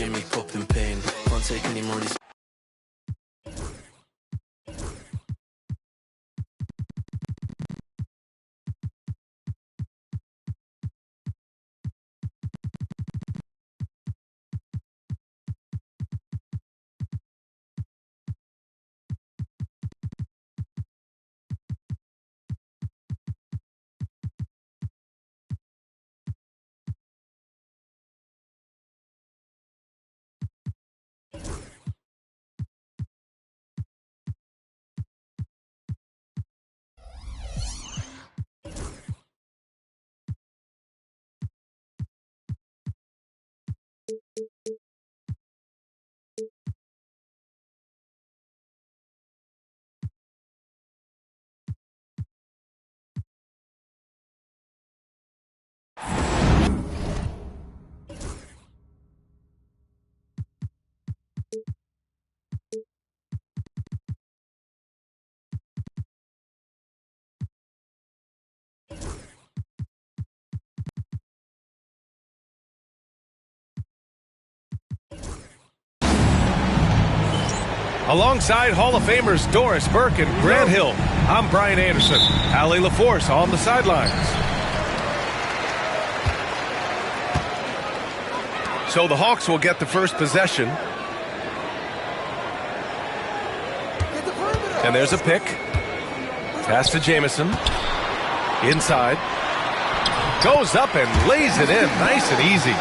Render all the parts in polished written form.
hear me popping pain. Can't take any more of these. Alongside Hall of Famers Doris Burke and Grant Hill, I'm Brian Anderson. Allie LaForce on the sidelines. So the Hawks will get the first possession. And there's a pick. Pass to Jamison. Inside. Goes up and lays it in. Nice and easy.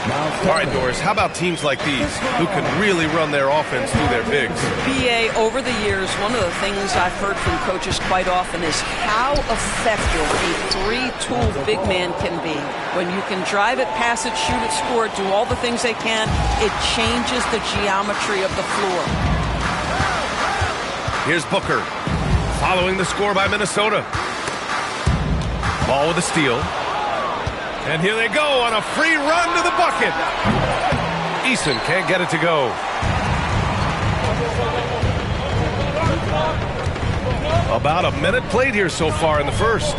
All right, Doris, how about teams like these who can really run their offense through their bigs? BA, over the years, one of the things I've heard from coaches quite often is how effective a three-tool big man can be. When you can drive it, pass it, shoot it, score it, do all the things they can, it changes the geometry of the floor. Here's Booker, following the score by Minnesota. Ball with a steal. And here they go on a free run to the bucket. Eason can't get it to go. About a minute played here so far in the first.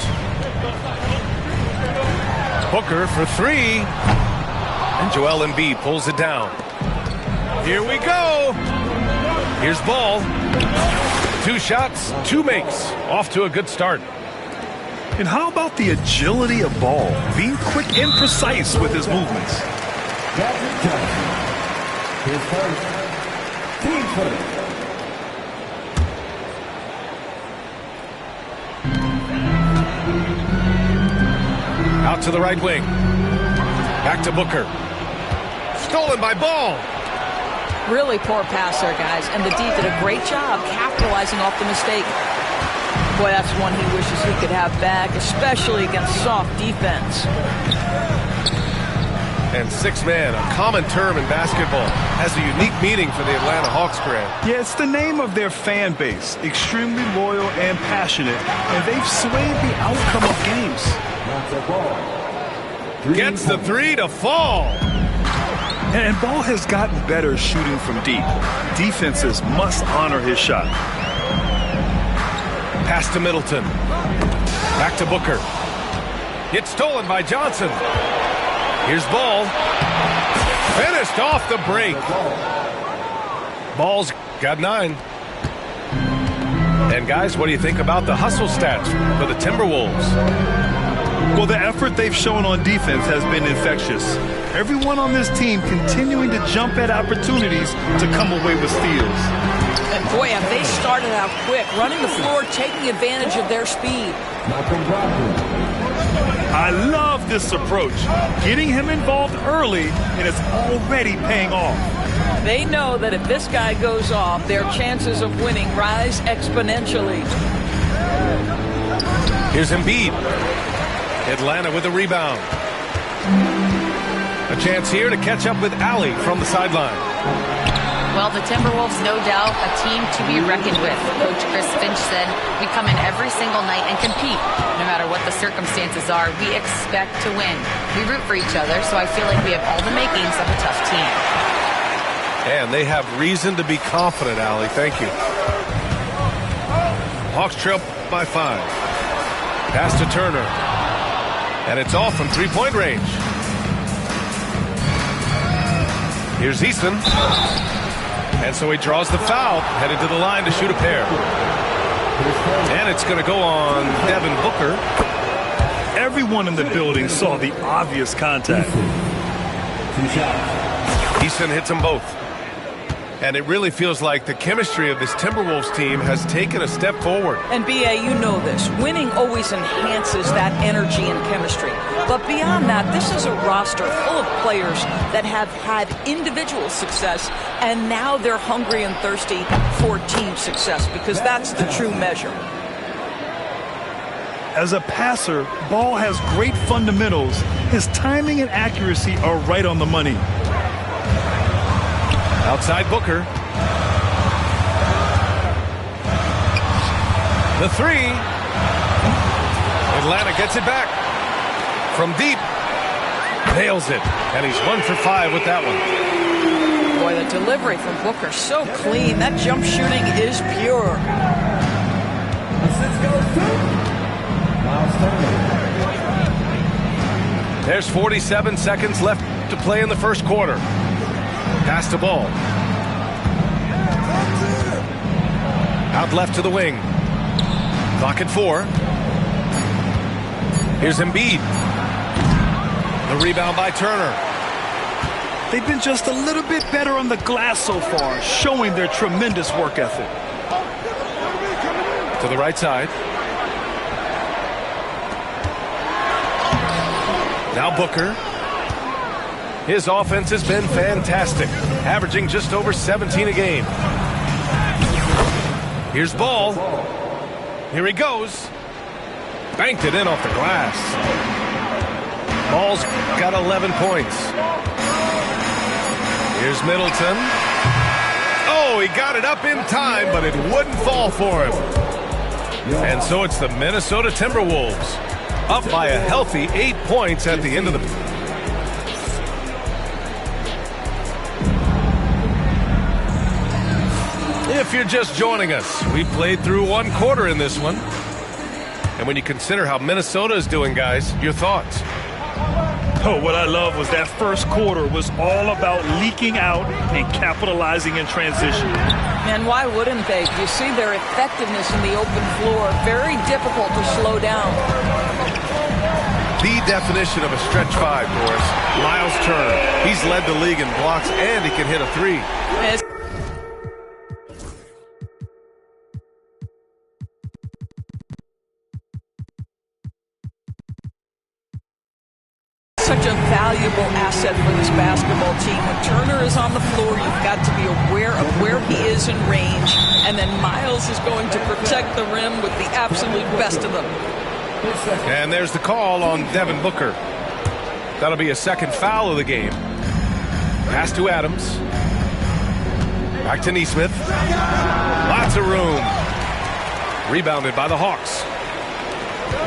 Booker for three. And Joel Embiid pulls it down. Here we go. Here's Ball. 2 shots, 2 makes. Off to a good start. And how about the agility of Ball, being quick and precise with his movements? His first, team first. Out to the right wing. Back to Booker. Stolen by Ball. Really poor pass there, guys. And the D did a great job capitalizing off the mistake. Boy, that's one he wishes he could have back, especially against soft defense. And 6-man, a common term in basketball, has a unique meaning for the Atlanta Hawks, Grant. Yeah, it's the name of their fan base. Extremely loyal and passionate, and they've swayed the outcome of games. Gets the three to fall. And Ball has gotten better shooting from deep. Defenses must honor his shot. Pass to Middleton. Back to Booker. It's stolen by Johnson. Here's Ball. Finished off the break. Ball's got 9. And guys, what do you think about the hustle stats for the Timberwolves? Well, the effort they've shown on defense has been infectious. Everyone on this team continuing to jump at opportunities to come away with steals. And boy, have they started out quick, running the floor, taking advantage of their speed. I love this approach. Getting him involved early, and it's already paying off. They know that if this guy goes off, their chances of winning rise exponentially. Here's Embiid. Atlanta with a rebound. A chance here to catch up with Allie from the sideline. Well, the Timberwolves, no doubt, a team to be reckoned with. Coach Chris Finch said, we come in every single night and compete. No matter what the circumstances are, we expect to win. We root for each other, so I feel like we have all the makings of a tough team. And they have reason to be confident, Allie. Thank you. Hawks trail by 5. Pass to Turner. And it's off from 3-point range. Here's Easton. And so he draws the foul, headed to the line to shoot a pair. And it's going to go on Devin Booker. Everyone in the building saw the obvious contact. Easton hits them both. And it really feels like the chemistry of this Timberwolves team has taken a step forward. And B.A., you know this. Winning always enhances that energy and chemistry. But beyond that, this is a roster full of players that have had individual success, and now they're hungry and thirsty for team success, because that's the true measure. As a passer, Ball has great fundamentals. His timing and accuracy are right on the money. Outside Booker. The three. Atlanta gets it back. From deep. Nails it. And he's 1 for 5 with that one. Boy, the delivery from Booker, so clean. That jump shooting is pure. There's 47 seconds left to play in the first quarter. Pass the ball. Out left to the wing. Clock at 4. Here's Embiid. The rebound by Turner. They've been just a little bit better on the glass so far, showing their tremendous work ethic. To the right side. Now Booker. His offense has been fantastic, averaging just over 17 a game. Here's Ball. Here he goes. Banked it in off the glass. Ball's got 11 points. Here's Middleton. Oh, he got it up in time, but it wouldn't fall for him. And so it's the Minnesota Timberwolves, up by a healthy 8 points at the end of the... If you're just joining us, we played through one quarter in this one. And when you consider how Minnesota is doing, guys, your thoughts? Oh, what I love was that first quarter was all about leaking out and capitalizing in transition. And why wouldn't they? You see their effectiveness in the open floor. Very difficult to slow down. The definition of a stretch five, Boris. Miles Turner. He's led the league in blocks, and he can hit a three. Such a valuable asset for this basketball team. When Turner is on the floor, you've got to be aware of where he is in range, and then Miles is going to protect the rim with the absolute best of them. And there's the call on Devin Booker. That'll be a second foul of the game. Pass to Adams. Back to Nesmith. Lots of room. Rebounded by the Hawks.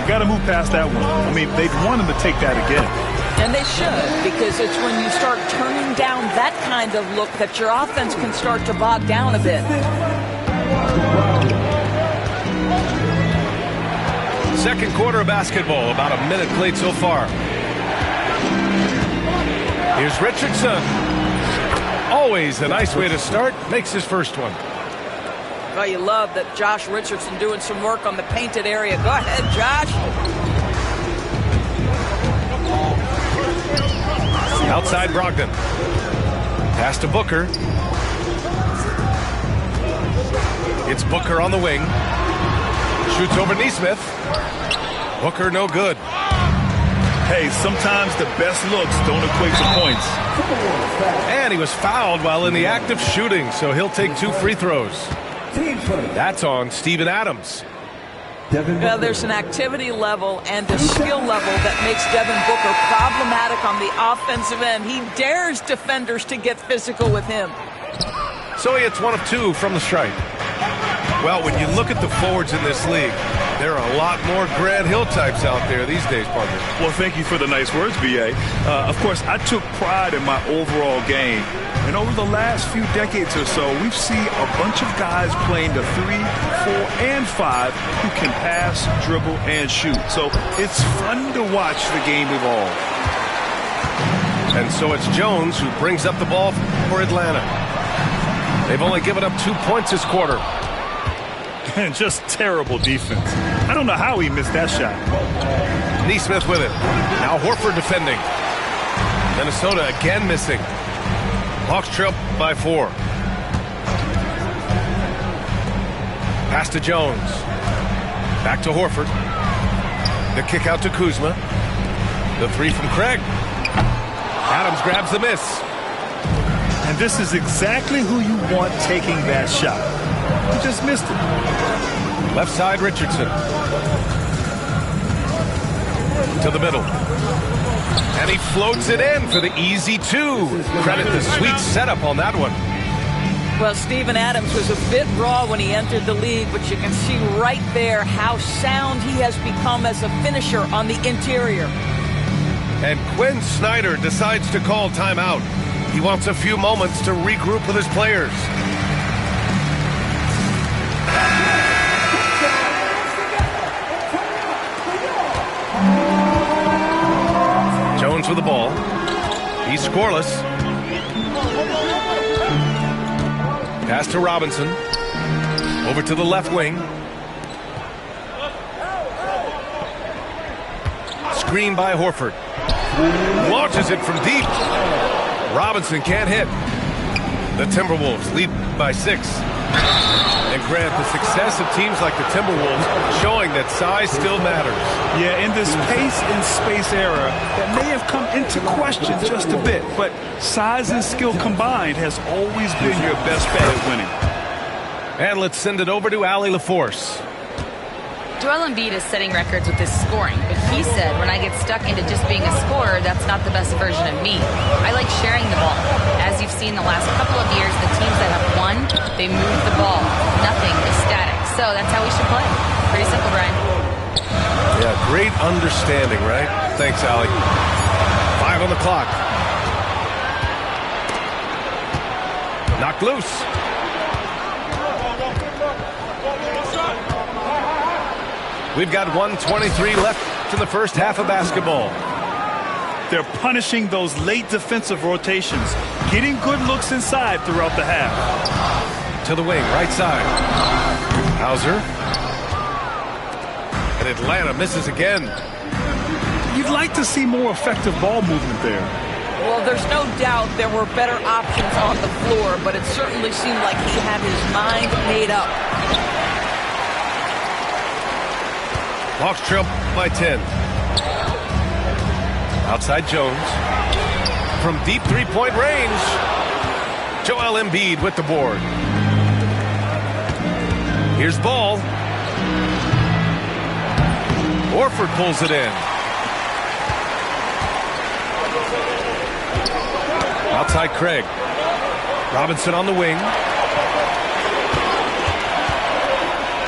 You got to move past that one. I mean, they'd want him to take that again. And they should, because it's when you start turning down that kind of look that your offense can start to bog down a bit. Second quarter of basketball, about a minute played so far. Here's Richardson. Always a nice way to start. Makes his first one. Well, you love that Josh Richardson doing some work on the painted area. Go ahead, Josh. Outside Brogdon. Pass to Booker. It's Booker on the wing. Shoots over Nesmith. Booker no good. Hey, sometimes the best looks don't equate to points. And he was fouled while in the act of shooting, so he'll take 2 free throws. That's on Steven Adams. There's an activity level and a skill level that makes Devin Booker problematic on the offensive end. He dares defenders to get physical with him. So he hits 1 of 2 from the stripe. Well, when you look at the forwards in this league, there are a lot more Grant Hill types out there these days, partner. Well, thank you for the nice words, B.A. Of course, I took pride in my overall game. And over the last few decades or so, we've seen a bunch of guys playing the 3, 4, and 5 who can pass, dribble, and shoot. So it's fun to watch the game evolve. And so it's Jones who brings up the ball for Atlanta. They've only given up 2 points this quarter. And just terrible defense. I don't know how he missed that shot. Neesmith with it. Now Horford defending. Minnesota again missing. Hawks trail by 4. Pass to Jones. Back to Horford. The kick out to Kuzma. The 3 from Craig. Adams grabs the miss. And this is exactly who you want taking that shot. He just missed it. Left side, Richardson. To the middle. And he floats it in for the easy 2. Credit the sweet setup on that one. Well, Steven Adams was a bit raw when he entered the league, but you can see right there how sound he has become as a finisher on the interior. And Quinn Snyder decides to call timeout. He wants a few moments to regroup with his players. Jones with the ball. He's scoreless. Pass to Robinson. Over to the left wing. Screen by Horford. Launches it from deep. Robinson can't hit. The Timberwolves lead by 6. And Grant, the success of teams like the Timberwolves showing that size still matters. Yeah, in this pace and space era, that may have come into question just a bit, but size and skill combined has always been your best bet at winning. And let's send it over to Allie LaForce. Joel Embiid is setting records with his scoring, but he said, when I get stuck into just being a scorer, that's not the best version of me. I like sharing the ball. As you've seen the last couple of years, the teams that have won, they move the ball. Nothing is static. So that's how we should play. Pretty simple, Brian. Yeah, great understanding, right? Thanks, Allie. 5 on the clock. Knocked loose. We've got 1:23 left in the first half of basketball. They're punishing those late defensive rotations, getting good looks inside throughout the half. To the wing, right side. Hauser. And Atlanta misses again. You'd like to see more effective ball movement there. Well, there's no doubt there were better options on the floor, but it certainly seemed like he had his mind made up. Hawks trail by 10. Outside Jones. From deep three-point range, Joel Embiid with the board. Here's Ball. Horford pulls it in. Outside Craig. Robinson on the wing.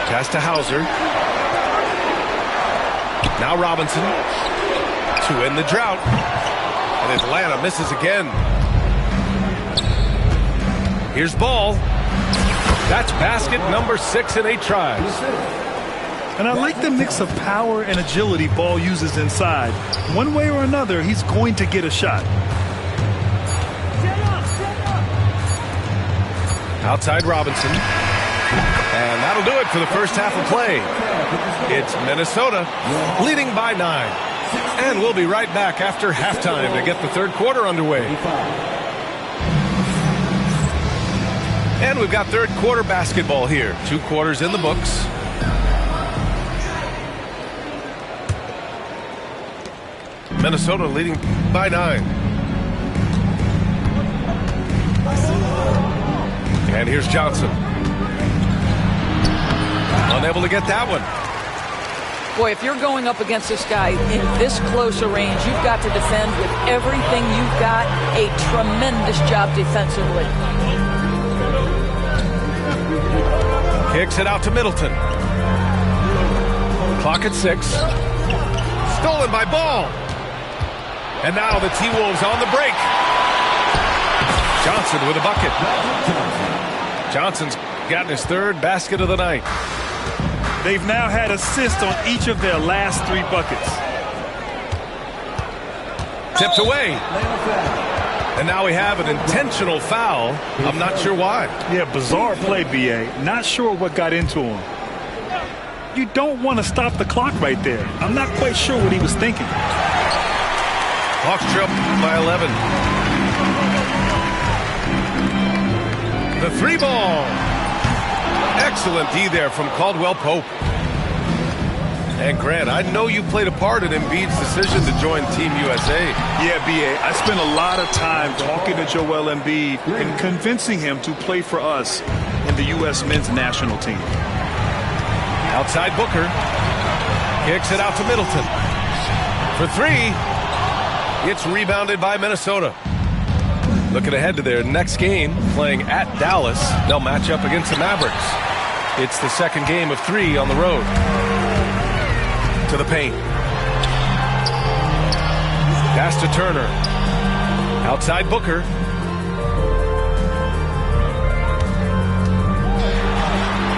Pass to Hauser. Now Robinson to end the drought. And Atlanta misses again. Here's Ball. That's basket number 6 in 8 tries. And I like the mix of power and agility Ball uses inside. One way or another, he's going to get a shot. Outside Robinson. And that'll do it for the first half of play. It's Minnesota leading by 9. And we'll be right back after halftime to get the third quarter underway. And we've got third quarter basketball here. 2 quarters in the books. Minnesota leading by 9. And here's Johnson. Unable to get that one. Boy, if you're going up against this guy in this close a range, you've got to defend with everything you've got. A tremendous job defensively. Kicks it out to Middleton. Clock at 6. Stolen by Ball. And now the T-Wolves on the break. Johnson with a bucket. Johnson's gotten his third basket of the night. They've now had assists on each of their last 3 buckets. Tipped away. And now we have an intentional foul. I'm not sure why. Yeah, bizarre play, B.A. Not sure what got into him. You don't want to stop the clock right there. I'm not quite sure what he was thinking. Hawks trail by 11. The three ball. Excellent D there from Caldwell Pope. And Grant, I know you played a part in Embiid's decision to join Team USA. Yeah, B.A., I spent a lot of time talking to Joel Embiid and convincing him to play for us in the U.S. men's national team. Outside Booker. Kicks it out to Middleton. For three. It's rebounded by Minnesota. Looking ahead to their next game, playing at Dallas. They'll match up against the Mavericks. It's the second game of 3 on the road. To the paint. Pass to Turner. Outside Booker.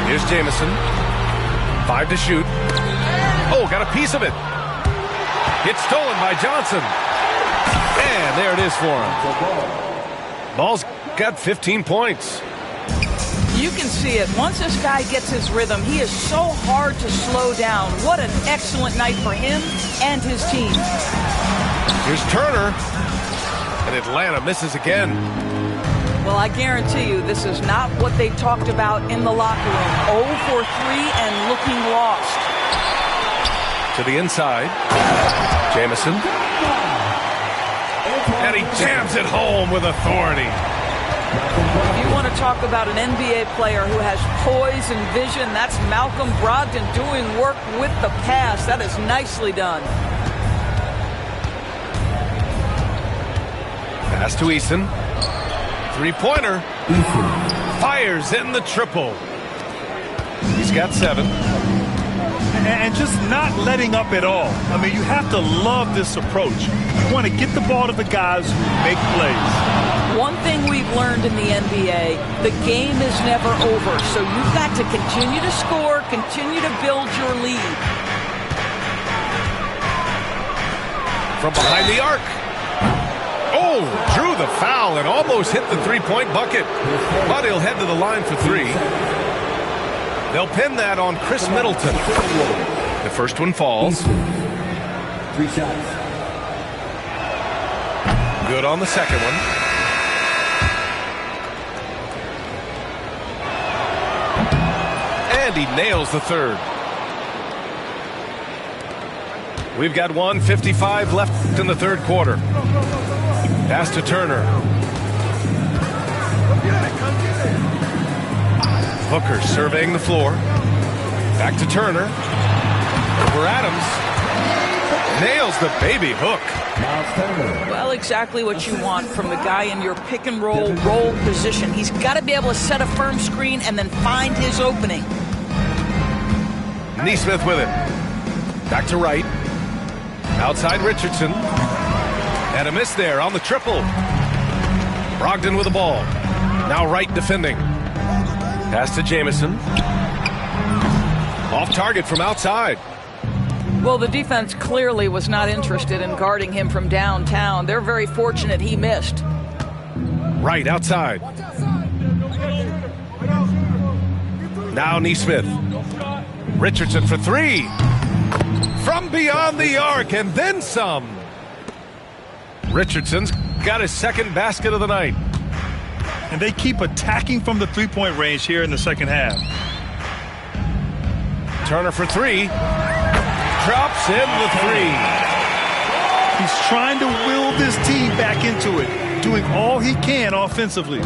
Here's Jamison. 5 to shoot. Oh, got a piece of it. It's stolen by Johnson. And there it is for him. Ball's got 15 points. You can see it. Once this guy gets his rhythm, he is so hard to slow down. What an excellent night for him and his team. Here's Turner. And Atlanta misses again. Well, I guarantee you this is not what they talked about in the locker room. 0 for 3 and looking lost. To the inside. Jamison. And he jams it home with authority. If you want to talk about an NBA player who has poise and vision, that's Malcolm Brogdon doing work with the pass. That is nicely done. Pass to Eason. Three-pointer. Fires in the triple. He's got 7. And just not letting up at all. I mean, you have to love this approach. You want to get the ball to the guys who make plays. One thing we've learned in the NBA, the game is never over. So you've got to continue to score, continue to build your lead. From behind the arc. Oh, drew the foul and almost hit the three-point bucket. But he'll head to the line for 3. They'll pin that on Chris Middleton. The first one falls. 3 shots. Good on the second one. And he nails the third. We've got 1:55 left in the third quarter. Pass to Turner. Hooker surveying the floor. Back to Turner. Over Adams. Nails the baby hook. Well, exactly what you want from the guy in your pick and roll position. He's got to be able to set a firm screen and then find his opening. Nesmith with it. Back to Wright. Outside Richardson. And a miss there on the triple. Brogdon with the ball. Now Wright defending. Pass to Jamison. Off target from outside. Well, the defense clearly was not interested in guarding him from downtown. They're very fortunate he missed. Wright outside. Now Nesmith. Richardson for 3. From beyond the arc and then some. Richardson's got his second basket of the night. And they keep attacking from the three-point range here in the second half. Turner for 3. Drops in the 3. He's trying to will this team back into it, doing all he can offensively.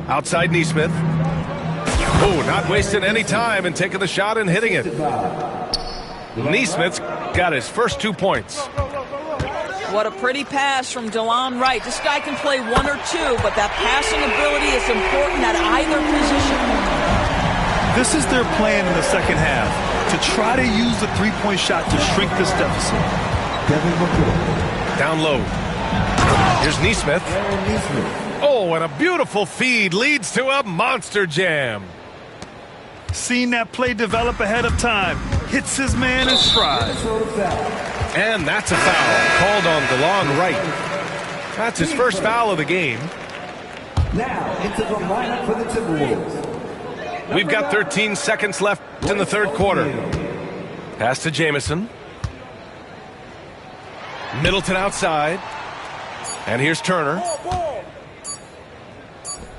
Outside Nesmith. Oh, not wasting any time and taking the shot and hitting it. Nesmith's got his first 2 points. What a pretty pass from DeLon Wright. This guy can play 1 or 2, but that passing ability is important at either position. This is their plan in the second half, to try to use the three-point shot to shrink this deficit. Down low. Here's Nesmith. Oh, and a beautiful feed leads to a monster jam. Seen that play develop ahead of time. Hits his man in stride. And that's a foul called on DeLon Wright. That's his first foul of the game. Now into the lineup for the Timberwolves. We've got 13 seconds left in the third quarter. Pass to Jamison. Middleton outside. And here's Turner.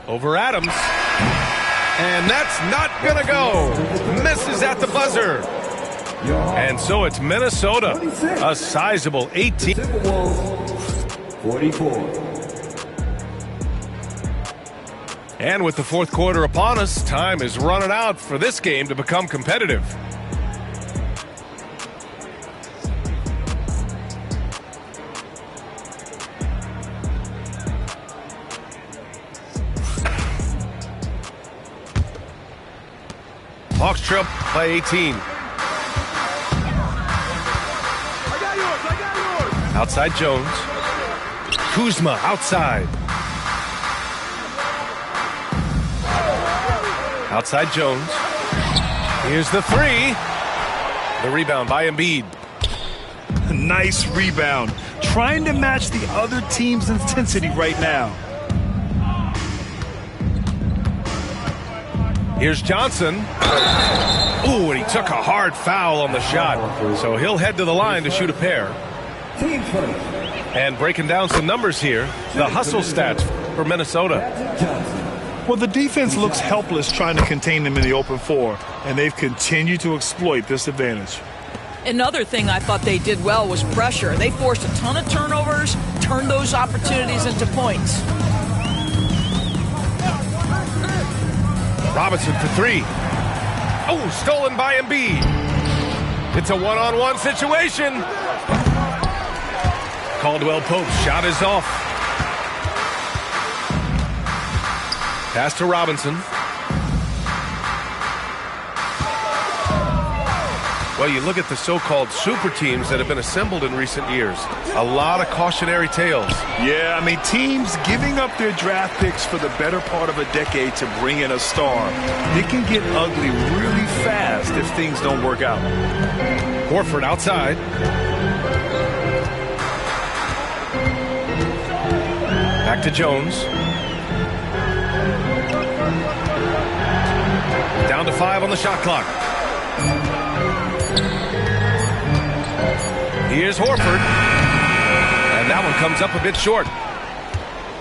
Over Adams. And that's not going to go. Misses at the buzzer. And so it's Minnesota. A sizable 18. Timberwolves 44. And with the fourth quarter upon us, time is running out for this game to become competitive. Hawks trail by 18. Outside Jones. Kuzma outside. Outside Jones. Here's the three. The rebound by Embiid. Nice rebound. Trying to match the other team's intensity right now. Here's Johnson. Ooh, and he took a hard foul on the shot. So he'll head to the line to shoot a pair. Team first. And breaking down some numbers here, the hustle stats for Minnesota. Well, the defense looks helpless trying to contain them in the open floor, and they've continued to exploit this advantage. Another thing I thought they did well was pressure. They forced a ton of turnovers, turned those opportunities into points. Robinson for three. Oh, stolen by Embiid. It's a one-on-one situation. Caldwell Pope's shot is off. Pass to Robinson. Well, you look at the so-called super teams that have been assembled in recent years. A lot of cautionary tales. Yeah, I mean, teams giving up their draft picks for the better part of a decade to bring in a star. It can get ugly really fast if things don't work out. Horford outside. Back to Jones. Down to 5 on the shot clock. Here's Horford. And that one comes up a bit short.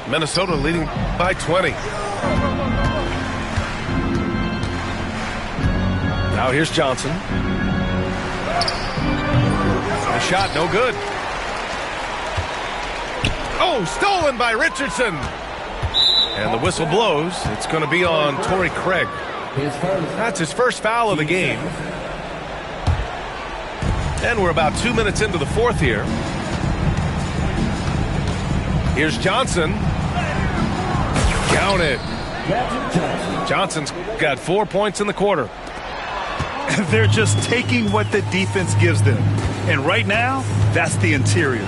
Minnesota leading by 20. Now here's Johnson. The shot no good. Oh, stolen by Richardson. And the whistle blows. It's going to be on Torrey Craig. That's his first foul of the game. And we're about 2 minutes into the fourth here. Here's Johnson. Count it. Johnson's got 4 points in the quarter. They're just taking what the defense gives them. And right now, that's the interior.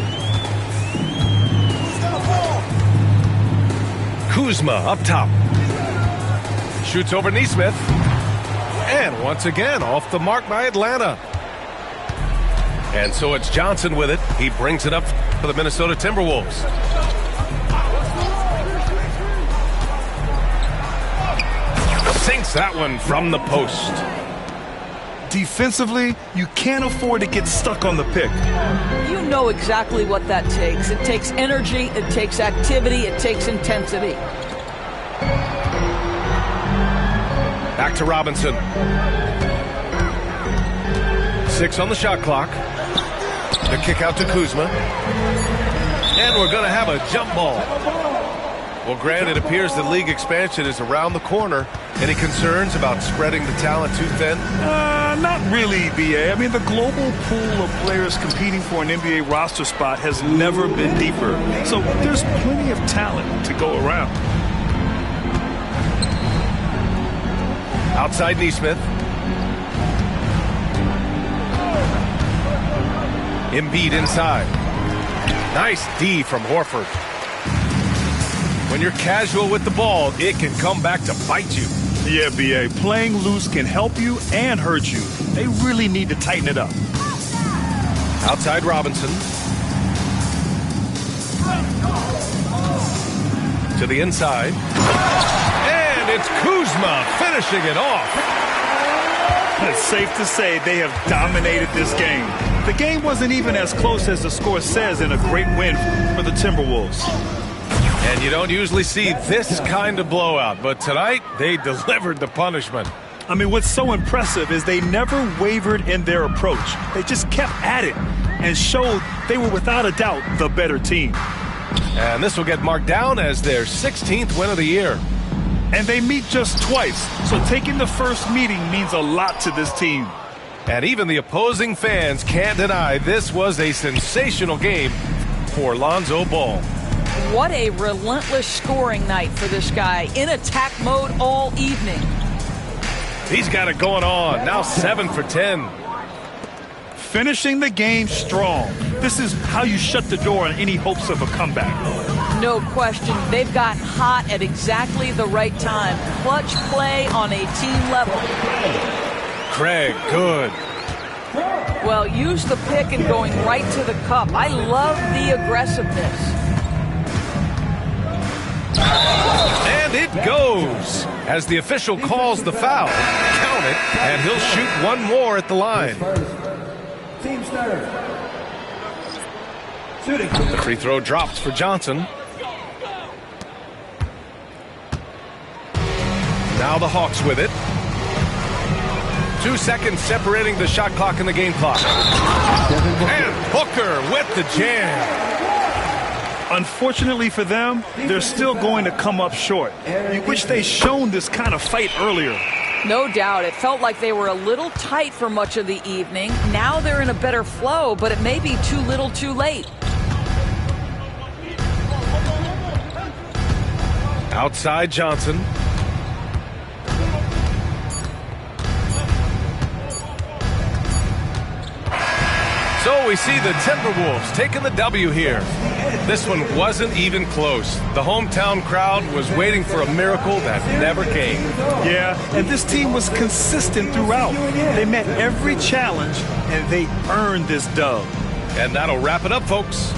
Kuzma up top. Shoots over Nesmith. And once again, off the mark by Atlanta. And so it's Johnson with it. He brings it up for the Minnesota Timberwolves. Sinks that one from the post. Defensively, you can't afford to get stuck on the pick. You know exactly what that takes. It takes energy, it takes activity, it takes intensity. Back to Robinson. 6 on the shot clock. The kick out to Kuzma. And we're going to have a jump ball. Well, Grant, it appears the league expansion is around the corner. Any concerns about spreading the talent too thin? Not really, BA. I mean, the global pool of players competing for an NBA roster spot has never been deeper. So there's plenty of talent to go around. Outside Nesmith. Embiid inside. Nice D from Horford. When you're casual with the ball, it can come back to bite you. Yeah, BA. Playing loose can help you and hurt you. They really need to tighten it up. Outside Robinson. To the inside. And it's Kuzma finishing it off. It's safe to say they have dominated this game. The game wasn't even as close as the score says in a great win for the Timberwolves. And you don't usually see this kind of blowout, but tonight they delivered the punishment. I mean, what's so impressive is they never wavered in their approach. They just kept at it and showed they were without a doubt the better team. And this will get marked down as their 16th win of the year. And they meet just twice, so taking the first meeting means a lot to this team. And even the opposing fans can't deny this was a sensational game for Lonzo Ball. What a relentless scoring night for this guy, in attack mode all evening. He's got it going on, now 7 for 10. Finishing the game strong. This is how you shut the door on any hopes of a comeback. No question, they've gotten hot at exactly the right time. Clutch play on a team level. Craig, good. Well, use the pick and going right to the cup. I love the aggressiveness. And it goes. As the official calls the foul, count it, and he'll shoot one more at the line. Team starter. Shooting. The free throw drops for Johnson. Now the Hawks with it. 2 seconds separating the shot clock and the game clock. And Booker with the jam. Unfortunately for them, they're still going to come up short. You wish they'd shown this kind of fight earlier. No doubt. It felt like they were a little tight for much of the evening. Now they're in a better flow, but it may be too little too late. Outside Johnson. So we see the Timberwolves taking the W here. This one wasn't even close. The hometown crowd was waiting for a miracle that never came. Yeah, and this team was consistent throughout. They met every challenge, and they earned this dub. And that'll wrap it up, folks.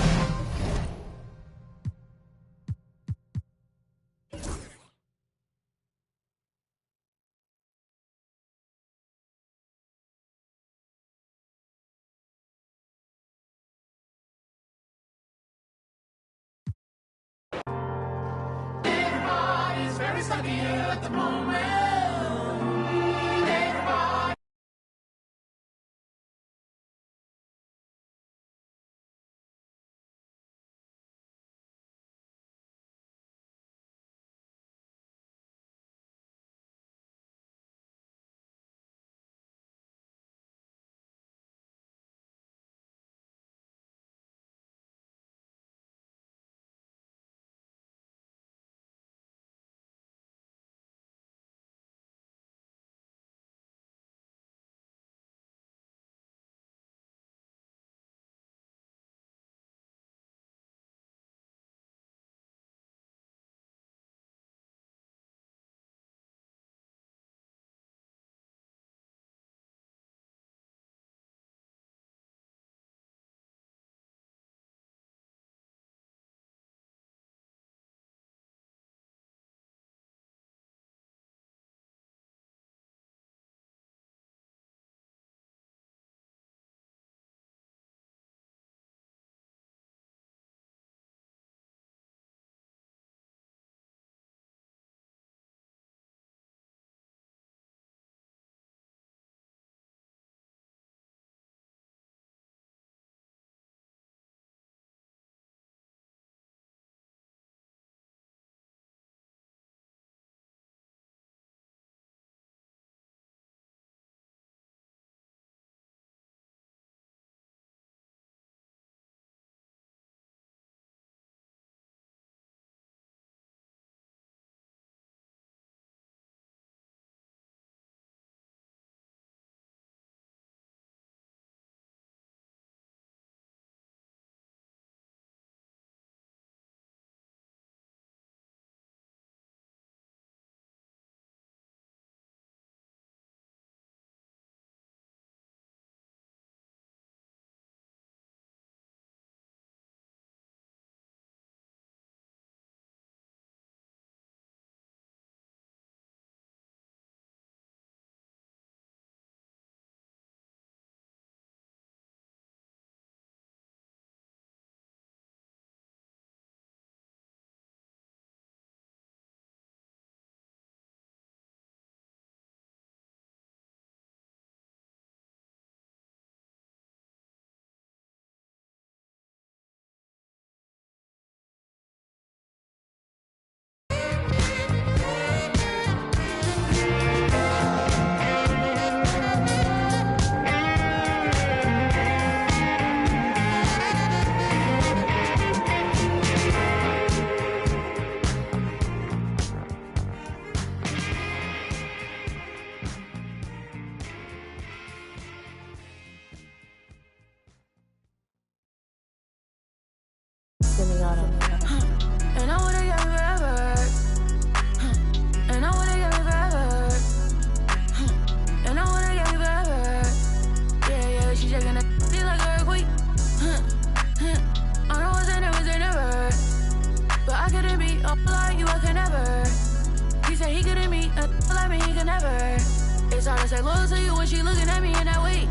to say loyal to you when she looking at me in that way.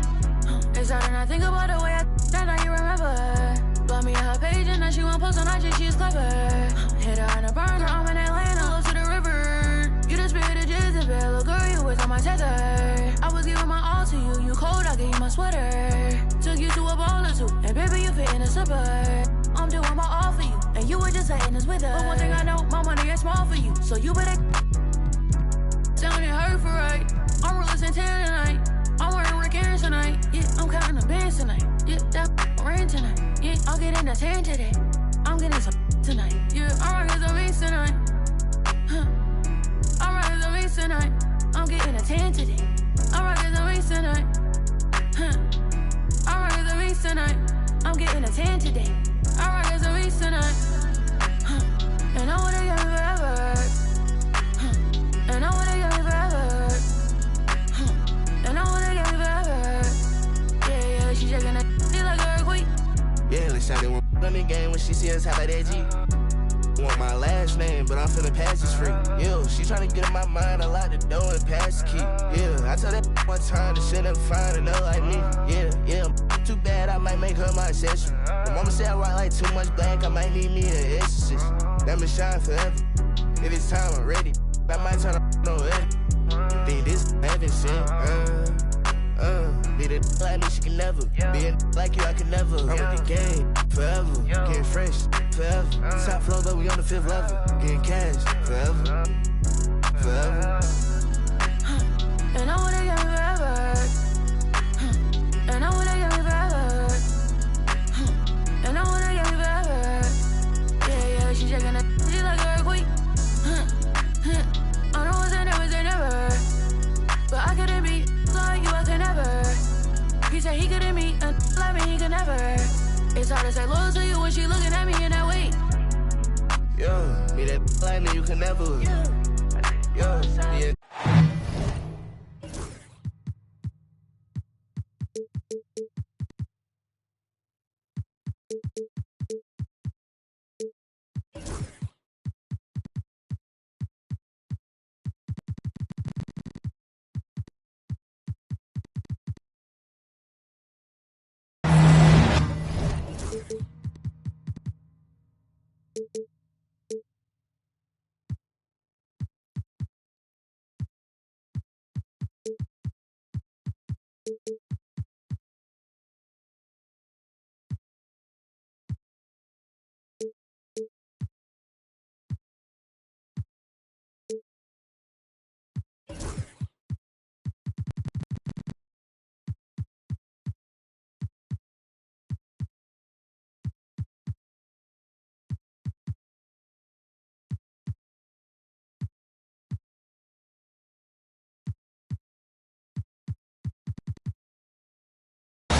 It's hard and I think about the way I that now you remember. Blow me on her page and now she won't post on IG, she's clever. Hit her on a burner, I'm in Atlanta, close to the river. You the spirit of Jezebel, little girl, you was on my tether. I was giving my all to you, you cold, I gave you my sweater. Took you to a ball or two, and baby, you fit in a slipper. I'm doing my all for you, and you were just letting us with her. But one thing I know, my money is small for you, so you better sounding hurt for right. I'm real Santana tonight. I'm wearing Rick Aaron tonight. Yeah, I'm counting the bands tonight. Yeah, that rain tonight. Yeah, I'll get in the 10 today. I'm getting some tonight. Yeah, I'm rocking some beats tonight. I'm rocking some beats tonight. I'm getting a 10 today. I'm rocking some beats tonight. I'm rocking some beats tonight. I'm getting a 10 today. I'm rocking some beats tonight. And I wanna get me forever. And I wanna get me forever. And I wanna get me forever. Yeah, yeah, she shaking that shit like an earthquake. Yeah, let's shout it one on the game when she see us how about that G. Want my last name, but I'm finna pass this free. Yo, she tryna get in my mind, I lock the door and pass the key. Yeah, I tell that one time that she'll never find another like me. Yeah, too bad, I might make her my accessory. The mama say I rock like too much black, I might need me an exorcist. Let me shine forever. If it's time, I'm ready. I might turn on it. Think this heaven sent. Be the like me, she can never. Be a like you, I can never. I'm in the game forever. Getting fresh forever. Top floor, but we on the 5th level. Getting cash forever. Forever. And I wanna get me forever. And I wanna get me forever. And I wanna get me forever. Yeah, yeah, she shaking that shit like an earthquake. I know it's never, but I couldn't be like you, I could never. He said he couldn't meet and like me, he could never. It's hard to say loyal to you when she looking at me in that way. Yo, me that like me, you can never. Yo, yeah.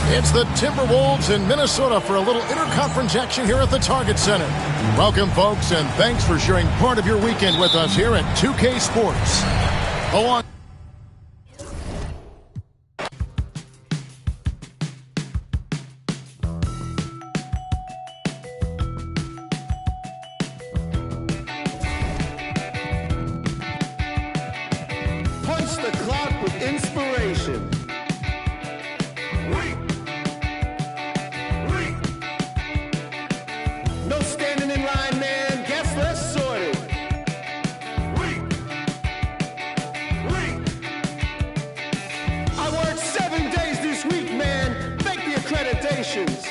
It's the Timberwolves in Minnesota for a little interconference action here at the Target Center. Welcome, folks, and thanks for sharing part of your weekend with us here at 2K Sports. Along Punch the clock with inspiration. No standing in line, man. Guess less sorted. I worked 7 days this week, man. Fake the accreditations.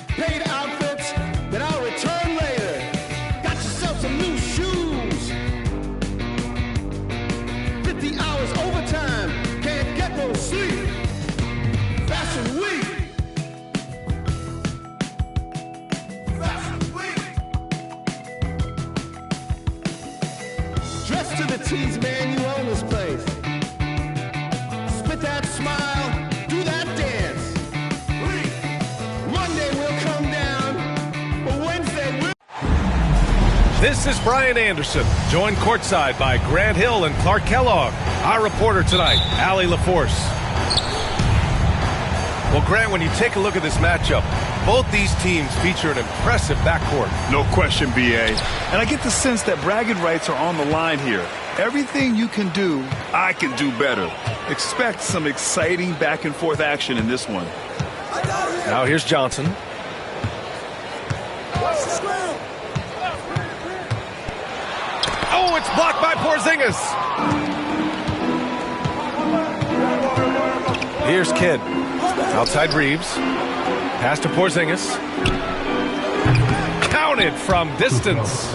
Paid outfits that I'll return later. Got yourself some new shoes. 50 hours overtime. Can't get no sleep. Fashion week. Dress to the T's, man, you own this place. Spit that smile, do that dance. Monday will come down, but Wednesday will... This is Brian Anderson, joined courtside by Grant Hill and Clark Kellogg. Our reporter tonight, Allie LaForce. Well, Grant, when you take a look at this matchup, both these teams feature an impressive backcourt. No question, B.A. And I get the sense that bragging rights are on the line here. Everything you can do, I can do better. Expect some exciting back-and-forth action in this one. Now here's Johnson. Oh, it's blocked by Porzingis. Here's Kidd. Outside Reeves. Pass to Porzingis. Counted from distance.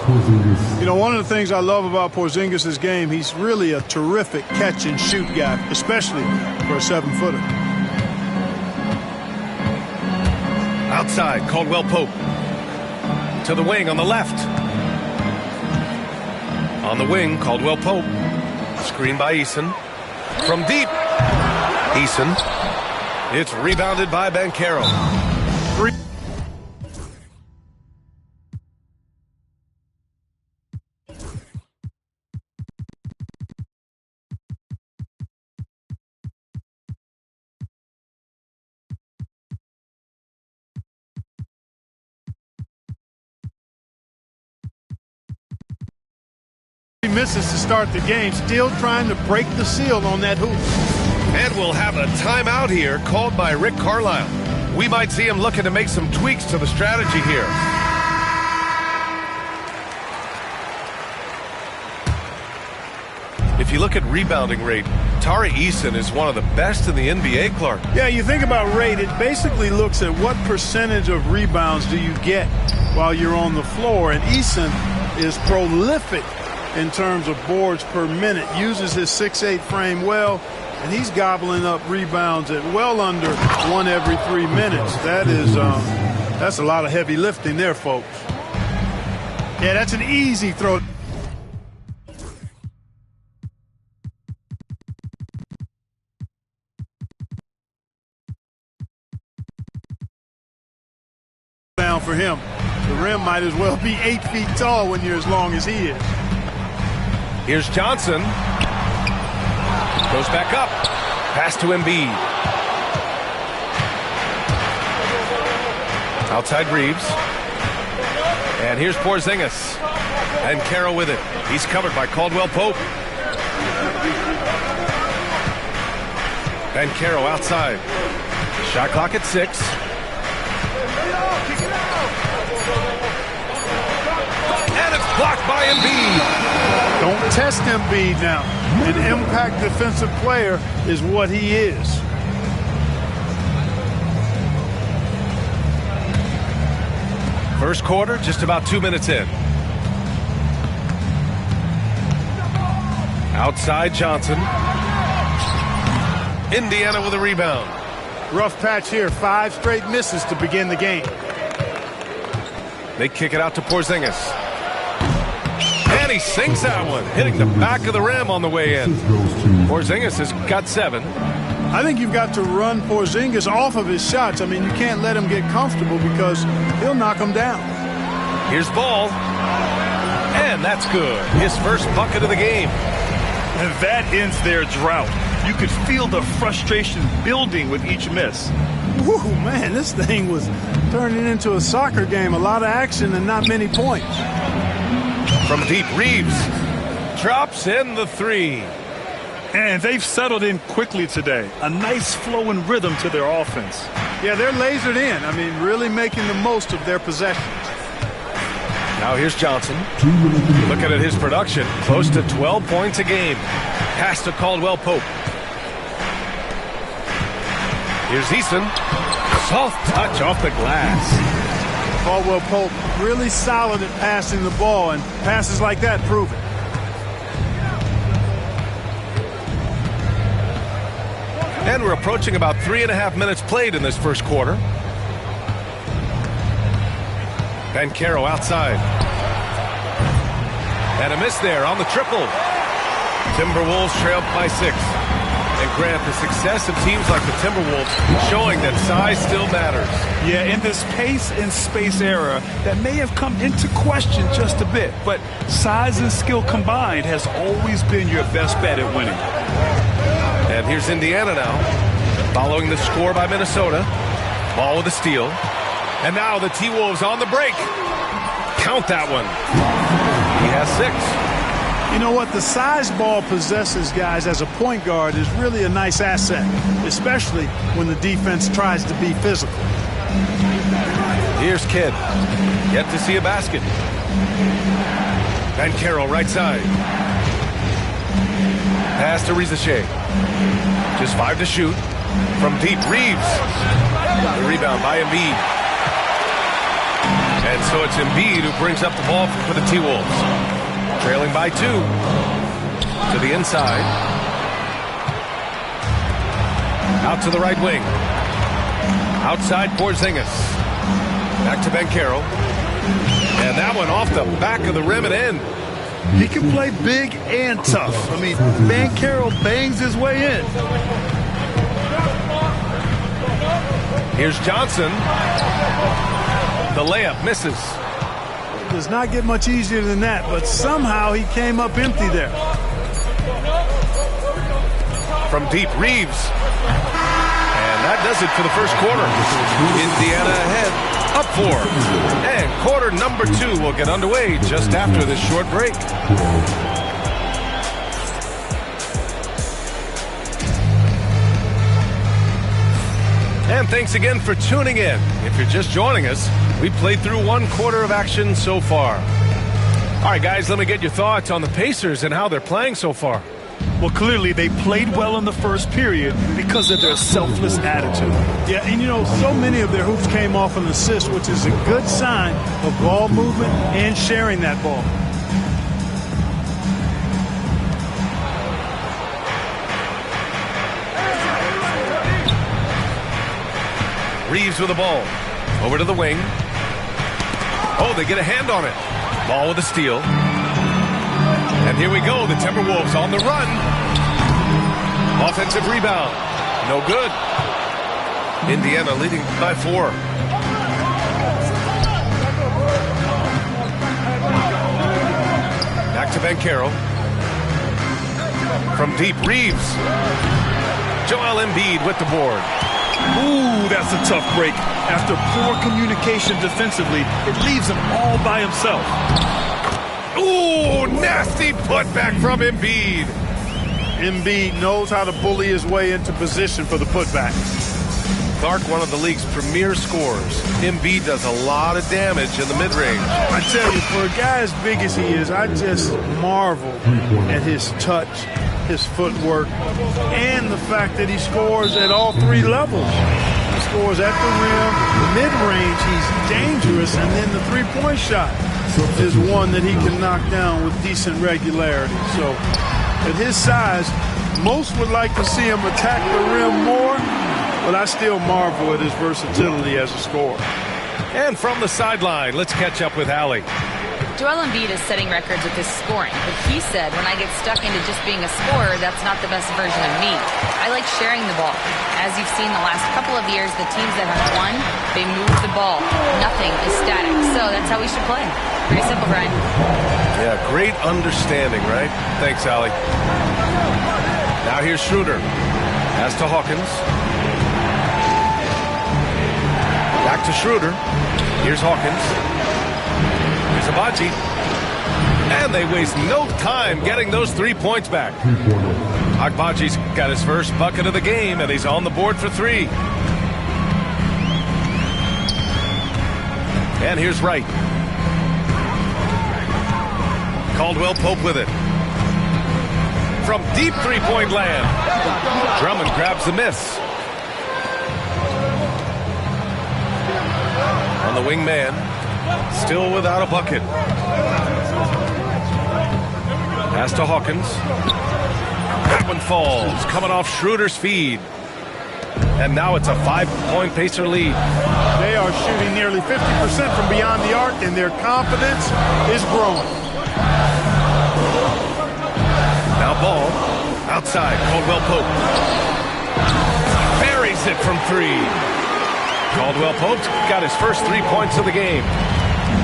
You know, one of the things I love about Porzingis' game, he's really a terrific catch-and-shoot guy, especially for a 7-footer. Outside, Caldwell Pope. To the wing on the left. On the wing, Caldwell Pope. Screen by Eason. From deep. Eason. It's rebounded by Banchero. Misses to start the game, still trying to break the seal on that hoop. And we'll have a timeout here called by Rick Carlisle. We might see him looking to make some tweaks to the strategy here. If you look at rebounding rate, Tari Eason is one of the best in the NBA, Clark. Yeah, you think about rate, it basically looks at what percentage of rebounds do you get while you're on the floor, and Eason is prolific in terms of boards per minute, uses his 6'8" frame well, and he's gobbling up rebounds at well under 1 every 3 minutes. That is, that's a lot of heavy lifting there, folks. Yeah, that's an easy throw. Down for him. The rim might as well be 8 feet tall when you're as long as he is. Here's Johnson. Goes back up. Pass to Embiid. Outside Reeves. And here's Porzingis. And Carroll with it. He's covered by Caldwell Pope. And Carroll outside. Shot clock at 6. And it's blocked by Embiid. Don't test Embiid now. An impact defensive player is what he is. First quarter, just about 2 minutes in. Outside Johnson. Indiana with a rebound. Rough patch here. 5 straight misses to begin the game. They kick it out to Porzingis. And he sinks that one, hitting the back of the rim on the way in. Porzingis has got 7. I think you've got to run Porzingis off of his shots. I mean, you can't let him get comfortable because he'll knock him down. Here's Ball. And that's good. His first bucket of the game. And that ends their drought. You could feel the frustration building with each miss. Woo, man, this thing was turning into a soccer game. A lot of action and not many points. From deep, Reeves drops in the 3. And they've settled in quickly today. A nice flowing rhythm to their offense. Yeah, they're lasered in. I mean, really making the most of their possessions. Now here's Johnson. Looking at his production, close to 12 points a game. Pass to Caldwell Pope. Here's Eason. Soft touch off the glass. Caldwell Pope really solid at passing the ball, and passes like that prove it. And we're approaching about 3.5 minutes played in this first quarter. Banchero outside. And a miss there on the triple. Timberwolves trailed by 6. And Grant, the success of teams like the Timberwolves showing that size still matters. Yeah, in this pace and space era, that may have come into question just a bit, but size and skill combined has always been your best bet at winning. And here's Indiana now. Following the score by Minnesota. Ball with a steal. And now the T-Wolves on the break. Count that one. He has 6. You know what? The size ball possesses, guys, as a point guard is really a nice asset, especially when the defense tries to be physical. Here's Kidd. Yet to see a basket. Banchero right side. Pass to Rizachet. Just 5 to shoot. From deep, Reeves. The rebound by Embiid. And so it's Embiid who brings up the ball for the T-Wolves. Trailing by 2. To the inside. Out to the right wing. Outside Porzingis. Back to Banchero. And that one off the back of the rim and in. He can play big and tough. I mean, Banchero bangs his way in. Here's Johnson. The layup misses. It does not get much easier than that, but somehow he came up empty there. From deep, Reeves. And that does it for the first quarter. Indiana ahead. Up 4. And quarter number 2 will get underway just after this short break. And thanks again for tuning in. If you're just joining us, we played through 1 quarter of action so far. All right, guys, let me get your thoughts on the Pacers and how they're playing so far. Well, clearly they played well in the first period because of their selfless attitude. Yeah, and you know, so many of their hoops came off an assist, which is a good sign of ball movement and sharing that ball. Reeves with the ball. Over to the wing. Oh, they get a hand on it. Ball with a steal. And here we go. The Timberwolves on the run. Offensive rebound. No good. Indiana leading by 4. Back to Banchero. From deep, Reeves. Joel Embiid with the board. Ooh, that's a tough break. After poor communication defensively, it leaves him all by himself. Ooh, nasty putback from Embiid. Embiid knows how to bully his way into position for the putback. Clark, one of the league's premier scorers. Embiid does a lot of damage in the mid-range. I tell you, for a guy as big as he is, I just marvel at his touch, his footwork, and the fact that he scores at all 3 levels. He scores at the rim, the mid-range, he's dangerous, and then the three-point shot is one that he can knock down with decent regularity. So at his size, most would like to see him attack the rim more, but I still marvel at his versatility as a scorer. And from the sideline, let's catch up with Allie. Joel Embiid is setting records with his scoring, but he said, when I get stuck into just being a scorer, that's not the best version of me. I like sharing the ball. As you've seen the last couple of years, the teams that have won, they move the ball. Nothing is static. So that's how we should play. Pretty simple, Brian. Yeah, great understanding, right? Thanks, Allie. Now here's Schroeder. Pass to Hawkins. Back to Schroeder. Here's Hawkins. Here's Agbaji. And they waste no time getting those 3 points back. Agbaji's got his first bucket of the game, and he's on the board for 3. And here's Wright. Caldwell Pope with it. From deep three-point land. Drummond grabs the miss. On the wing man. Still without a bucket. Pass to Hawkins. That one falls. Coming off Schroeder's feed. And now it's a 5-point Pacer lead. They are shooting nearly 50% from beyond the arc, and their confidence is growing. Now ball. Outside. Caldwell Pope. Buries it from 3. Caldwell Pope's got his first 3 points of the game.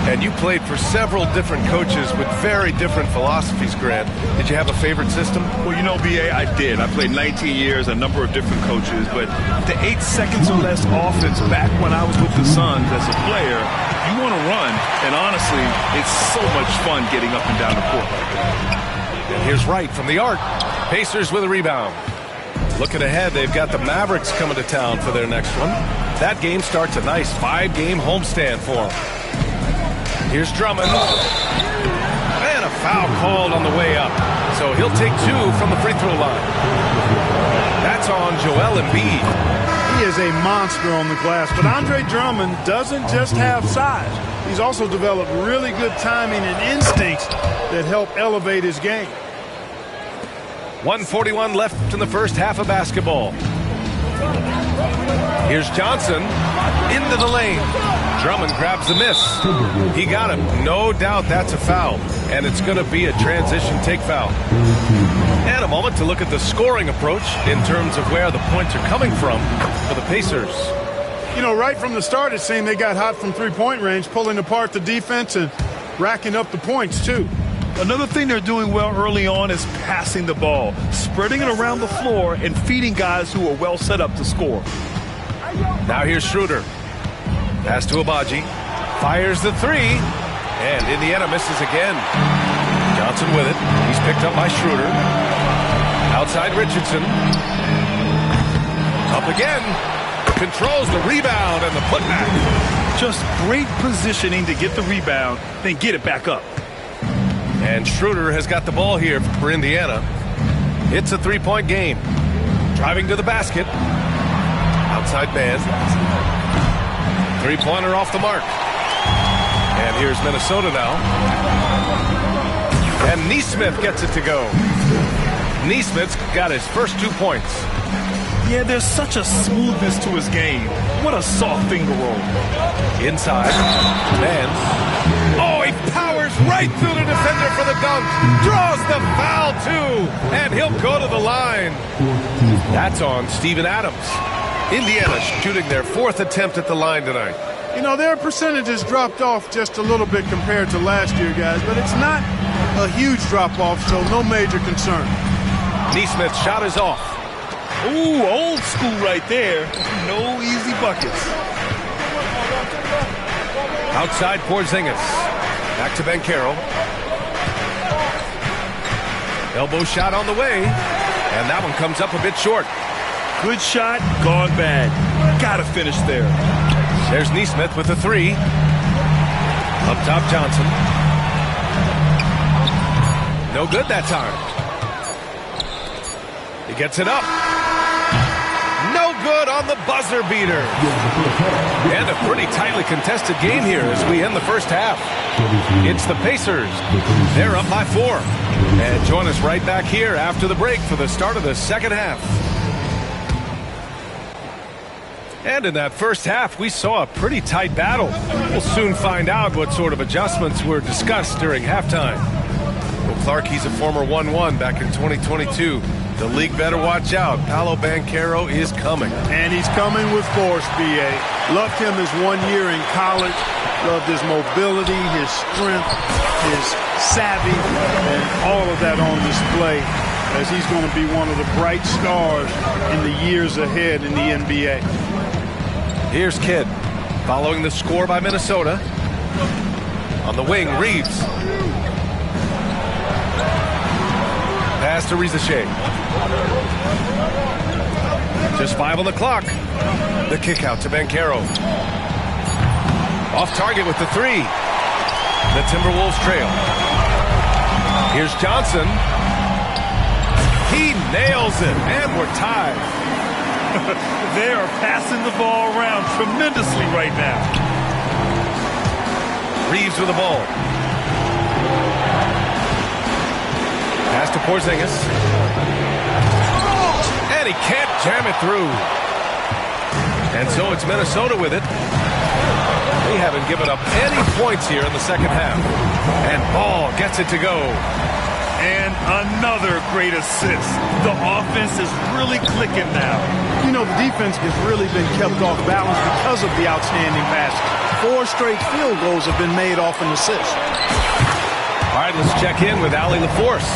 And you played for several different coaches with very different philosophies, Grant. Did you have a favorite system? Well, you know, B.A., I did. I played 19 years, a number of different coaches, but the 8 seconds or less offense back when I was with the Suns as a player, you want to run, and honestly, it's so much fun getting up and down the court like that. And here's Wright from the arc. Pacers with a rebound. Looking ahead, they've got the Mavericks coming to town for their next one. That game starts a nice 5-game homestand for them. Here's Drummond. And a foul called on the way up. So he'll take 2 from the free throw line. That's on Joel Embiid. He is a monster on the glass, but Andre Drummond doesn't just have size. He's also developed really good timing and instincts that help elevate his game. 1:41 left in the first half of basketball. Here's Johnson into the lane. Drummond grabs the miss. He got him. No doubt that's a foul, and it's going to be a transition take foul. And a moment to look at the scoring approach in terms of where the points are coming from for the Pacers. You know, right from the start, it seemed they got hot from three-point range, pulling apart the defense and racking up the points, too. Another thing they're doing well early on is passing the ball, spreading it around the floor and feeding guys who are well set up to score. Now here's Schroeder. Pass to Abaji. Fires the 3. And Indiana misses again. Johnson with it. He's picked up by Schroeder. Outside Richardson. Up again. Controls the rebound and the putback. Just great positioning to get the rebound, then get it back up. And Schroeder has got the ball here for Indiana. It's a 3-point game. Driving to the basket. Outside man. 3-pointer off the mark. And here's Minnesota now. And Nesmith gets it to go. Nesmith's got his first 2 points. Yeah, there's such a smoothness to his game. What a soft finger roll. Inside. Man. Oh, he powers right through the defender for the dunk. Draws the foul, too. And he'll go to the line. That's on Steven Adams. Indiana shooting their 4th attempt at the line tonight. You know, their percentages dropped off just a little bit compared to last year, guys, but it's not a huge drop-off, so no major concern. Nesmith's shot is off. Ooh, old school right there. No easy buckets. Outside Porzingis. Back to Banchero. Elbow shot on the way. And that one comes up a bit short. Good shot, gone bad. Gotta finish there. There's Nesmith with the 3. Up top, Johnson. No good that time. He gets it up. No good on the buzzer beater. And a pretty tightly contested game here as we end the first half. It's the Pacers. They're up by 4. And join us right back here after the break for the start of the second half. And in that first half, we saw a pretty tight battle. We'll soon find out what sort of adjustments were discussed during halftime. Well, Clark, he's a former 1-1 back in 2022. The league better watch out. Paolo Banchero is coming. And he's coming with force, B.A. Loved him his 1 year in college. Loved his mobility, his strength, his savvy, and all of that on display as he's going to be one of the bright stars in the years ahead in the NBA. Here's Kidd following the score by Minnesota. On the wing, Reeves. Pass to Rizache. Just 5 on the clock. The kick out to Banchero. Off target with the 3. The Timberwolves trail. Here's Johnson. He nails it, and we're tied. They are passing the ball around tremendously right now. Reeves with the ball. Pass to Porzingis. And he can't jam it through. And so it's Minnesota with it. They haven't given up any points here in the second half. And Ball gets it to go. And another great assist. The offense is really clicking now. You know, the defense has really been kept off balance because of the outstanding passes. 4 straight field goals have been made off an assist. All right, let's check in with Allie LaForce.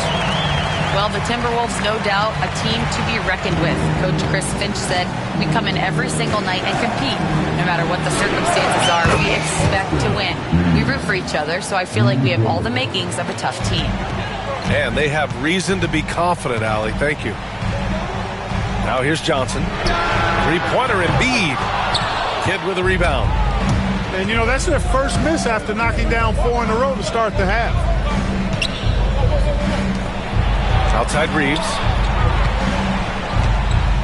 Well, the Timberwolves, no doubt, a team to be reckoned with. Coach Chris Finch said, we come in every single night and compete. No matter what the circumstances are, we expect to win. We root for each other, so I feel like we have all the makings of a tough team. And they have reason to be confident, Allie. Thank you. Now here's Johnson. Three-pointer, Embiid. Kidd with a rebound. And, you know, that's their first miss after knocking down 4 in a row to start the half. Outside Reeves.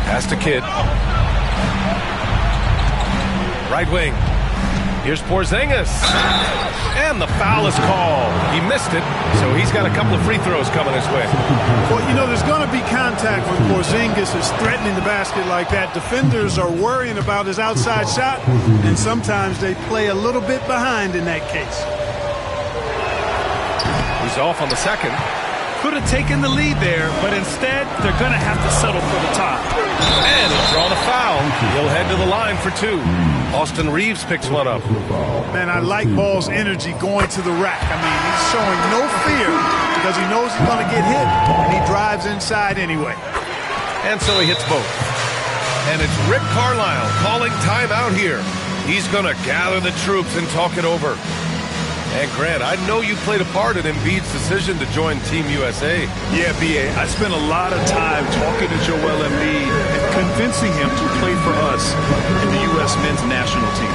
Pass to Kidd. Right wing. Here's Porzingis. And the foul is called. He missed it, so he's got a couple of free throws coming his way. Well, you know, there's going to be contact when Porzingis is threatening the basket like that. Defenders are worrying about his outside shot, and sometimes they play a little bit behind in that case. He's off on the second. Could have taken the lead there, but instead they're going to have to settle for the tie. And he's drawn a foul. He'll head to the line for 2. Austin Reeves picks one up. Man, I like Ball's energy going to the rack. I mean, he's showing no fear because he knows he's going to get hit, and he drives inside anyway. And so he hits both. And it's Rick Carlisle calling timeout here. He's going to gather the troops and talk it over. And Grant, I know you played a part in Embiid's decision to join Team USA. Yeah, B.A., I spent a lot of time talking to Joel Embiid and convincing him to play for us in the U.S. men's national team.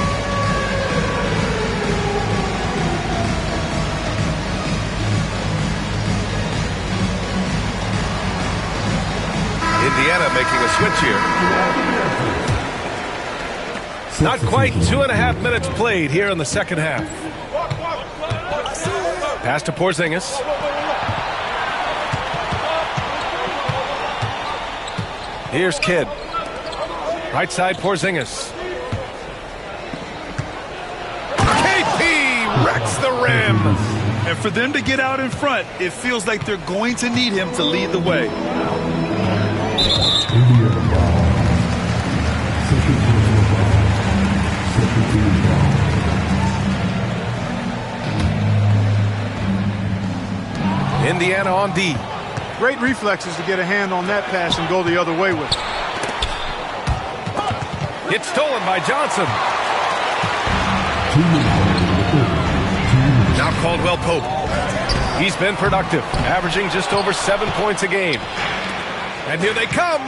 Indiana making a switch here. Not quite 2.5 minutes played here in the second half. Pass to Porzingis. Here's Kidd. Right side Porzingis. KP wrecks the rim. And for them to get out in front, it feels like they're going to need him to lead the way. Indiana on D. Great reflexes to get a hand on that pass and go the other way with it. It's stolen by Johnson. Now Caldwell Pope. He's been productive, averaging just over 7 points a game. And here they come.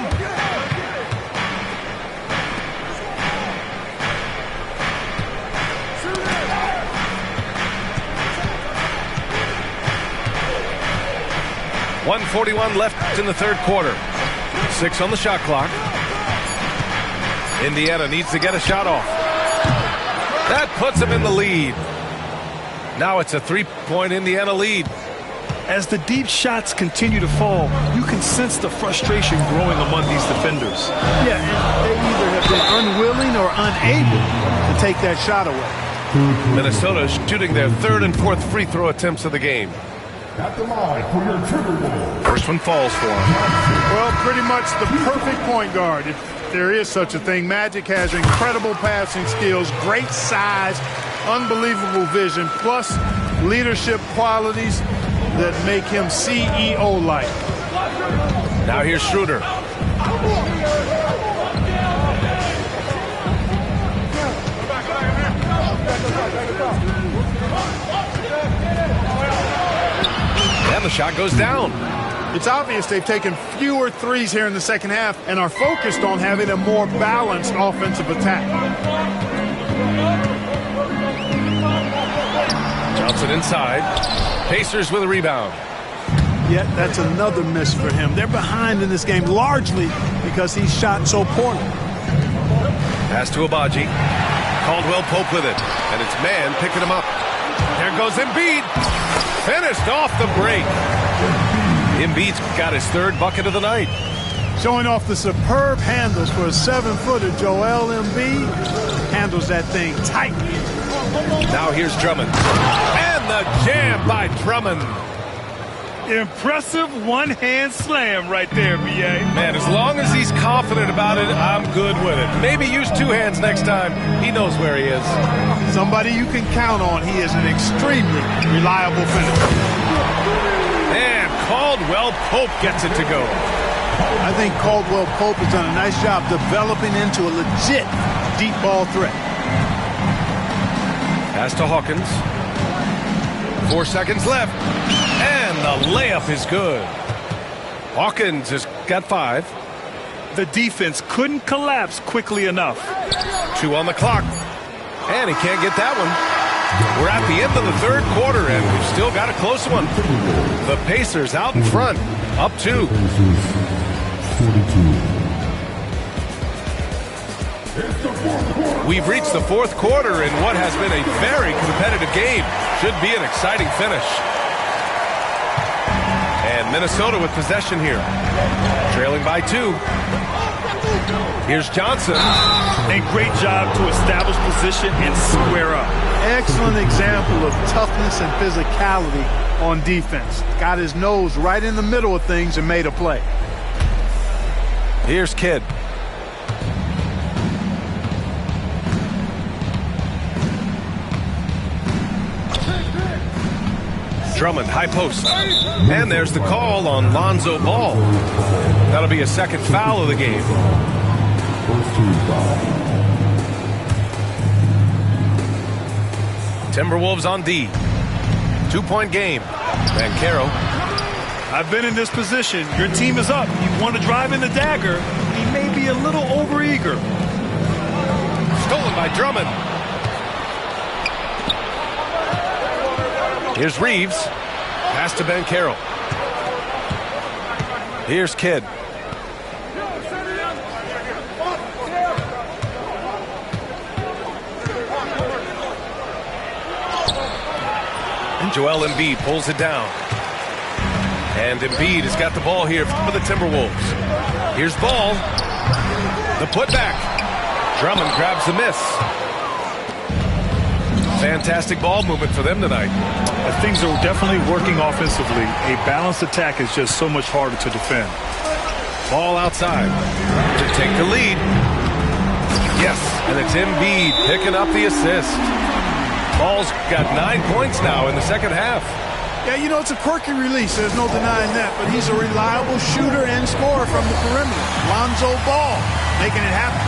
.141 left in the third quarter. 6 on the shot clock. Indiana needs to get a shot off. That puts them in the lead. Now it's a 3-point Indiana lead. As the deep shots continue to fall, you can sense the frustration growing among these defenders. Yeah, and they either have been unwilling or unable to take that shot away. Minnesota shooting their 3rd and 4th free throw attempts of the game. At the line for your Timberwolves. First one falls for him. Well, pretty much the perfect point guard, if there is such a thing. Magic has incredible passing skills, great size, unbelievable vision, plus leadership qualities that make him CEO-like. Now here's Schroeder. And the shot goes down. It's obvious they've taken fewer threes here in the second half and are focused on having a more balanced offensive attack. Johnson inside. Pacers with a rebound. Yet that's another miss for him. They're behind in this game largely because he shot so poorly. Pass to Abaji. Caldwell Pope with it. And it's Man picking him up. There goes Embiid. Finished off the break. Embiid's got his 3rd bucket of the night. Showing off the superb handles for a 7-footer. Joel Embiid handles that thing tight. Now here's Drummond. And the jam by Drummond. Impressive one-hand slam right there, B.A. Man, as long as he's confident about it, I'm good with it. Maybe use two hands next time. He knows where he is. Somebody you can count on. He is an extremely reliable finisher. And Caldwell Pope gets it to go. I think Caldwell Pope has done a nice job developing into a legit deep ball threat. Pass to Hawkins. 4 seconds left. And the layup is good. Hawkins has got 5. The defense couldn't collapse quickly enough. 2 on the clock. And he can't get that one. We're at the end of the third quarter, and we've still got a close one. The Pacers out in front, up 2. We've reached the fourth quarter in what has been a very competitive game. Should be an exciting finish. And Minnesota with possession here. Trailing by 2. Here's Johnson. A great job to establish position and square up. Excellent example of toughness and physicality on defense. Got his nose right in the middle of things and made a play. Here's Kidd. Drummond, high post. And there's the call on Lonzo Ball. That'll be a second foul of the game. Timberwolves on D. 2-point game. Banchero. I've been in this position. Your team is up. You want to drive in the dagger. He may be a little overeager. Stolen by Drummond. Here's Reeves. Pass to Banchero. Here's Kidd. And Joel Embiid pulls it down. And Embiid has got the ball here for the Timberwolves. Here's Ball. The putback. Drummond grabs the miss. Fantastic ball movement for them tonight. Things are definitely working offensively. A balanced attack is just so much harder to defend. Ball outside to take the lead. Yes, and it's Embiid picking up the assist. Ball's got 9 points now in the second half. Yeah, you know, it's a quirky release. There's no denying that. But he's a reliable shooter and scorer from the perimeter. Lonzo Ball making it happen.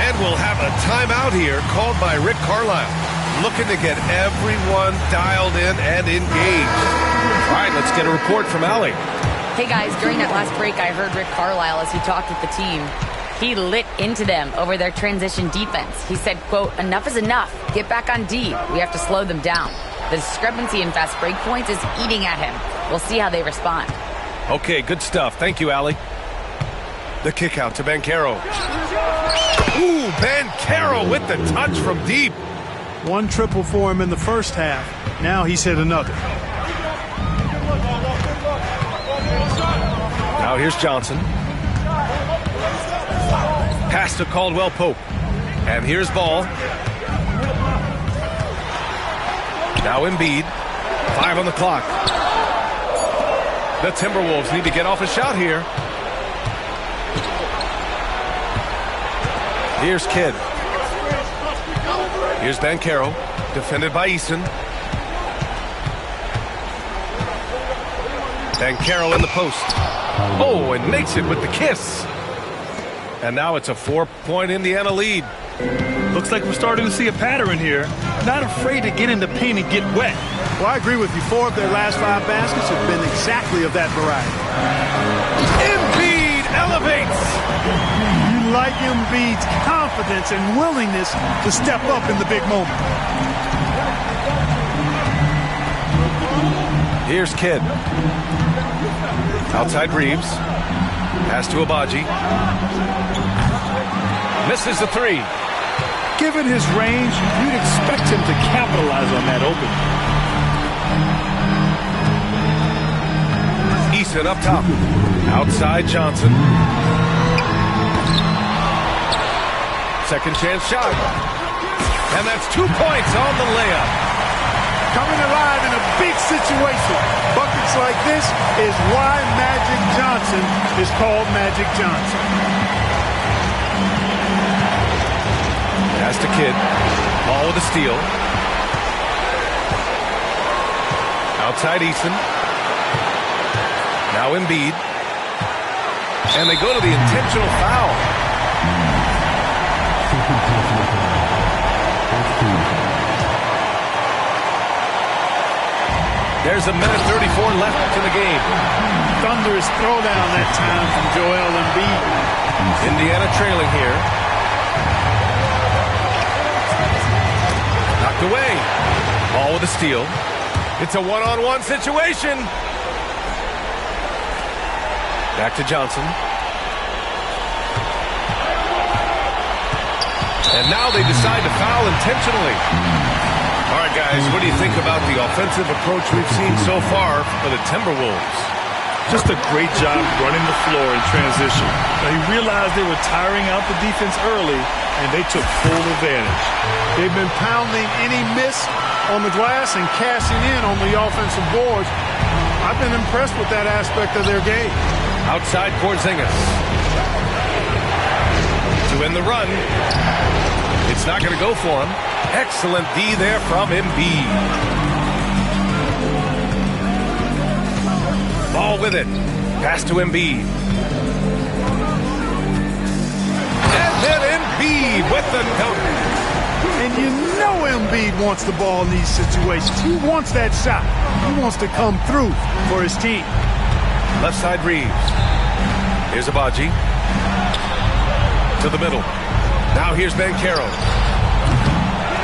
And we'll have a timeout here called by Rick Carlisle. Looking to get everyone dialed in and engaged. All right, let's get a report from Allie. Hey, guys, during that last break, I heard Rick Carlisle as he talked with the team. He lit into them over their transition defense. He said, quote, "Enough is enough. Get back on D. We have to slow them down. The discrepancy in fast break points is eating at him. We'll see how they respond." Okay, good stuff. Thank you, Allie. The kick out to Banchero. Ooh, Banchero with the touch from deep. 1 triple for him in the first half. Now he's hit another. Now here's Johnson. Pass to Caldwell Pope. And here's Ball. Now Embiid. 5 on the clock. The Timberwolves need to get off a shot here. Here's Kidd. Here's Banchero, defended by Eason. Banchero in the post. Oh, and makes it with the kiss. And now it's a 4-point Indiana lead. Looks like we're starting to see a pattern here. Not afraid to get in the paint and get wet. Well, I agree with you. 4 of their last 5 baskets have been exactly of that variety. Embiid elevates. You like Embiid's confidence and willingness to step up in the big moment. Here's Kidd. Outside Reeves. Pass to Abaji. Misses the 3. Given his range, you'd expect him to capitalize on that opening. Eason up top. Outside Johnson. Second chance shot. And that's 2 points on the layup. coming alive in a big situation. Buckets like this is why Magic Johnson is called Magic Johnson. Pass to Kidd. Ball with a steal. Outside Eason. Now Embiid. And they go to the intentional foul. There's a minute 34 left in the game. Thunderous throwdown that time from Joel Embiid. Indiana trailing here. Knocked away. Ball with a steal. It's a one-on-one situation. Back to Johnson. And now they decide to foul intentionally. All right, guys, what do you think about the offensive approach we've seen so far for the Timberwolves? Just a great job running the floor in transition. Now, he realized they were tiring out the defense early, and they took full advantage. They've been pounding any miss on the glass and cashing in on the offensive boards. I've been impressed with that aspect of their game. Outside Porzingis. To end the run. It's not going to go for him. Excellent D there from Embiid. Ball with it. Pass to Embiid. And then Embiid with the dunk. And you know Embiid wants the ball in these situations. He wants that shot. He wants to come through for his team. Left side Reeves. Here's Abaji. To the middle. Now here's Banchero.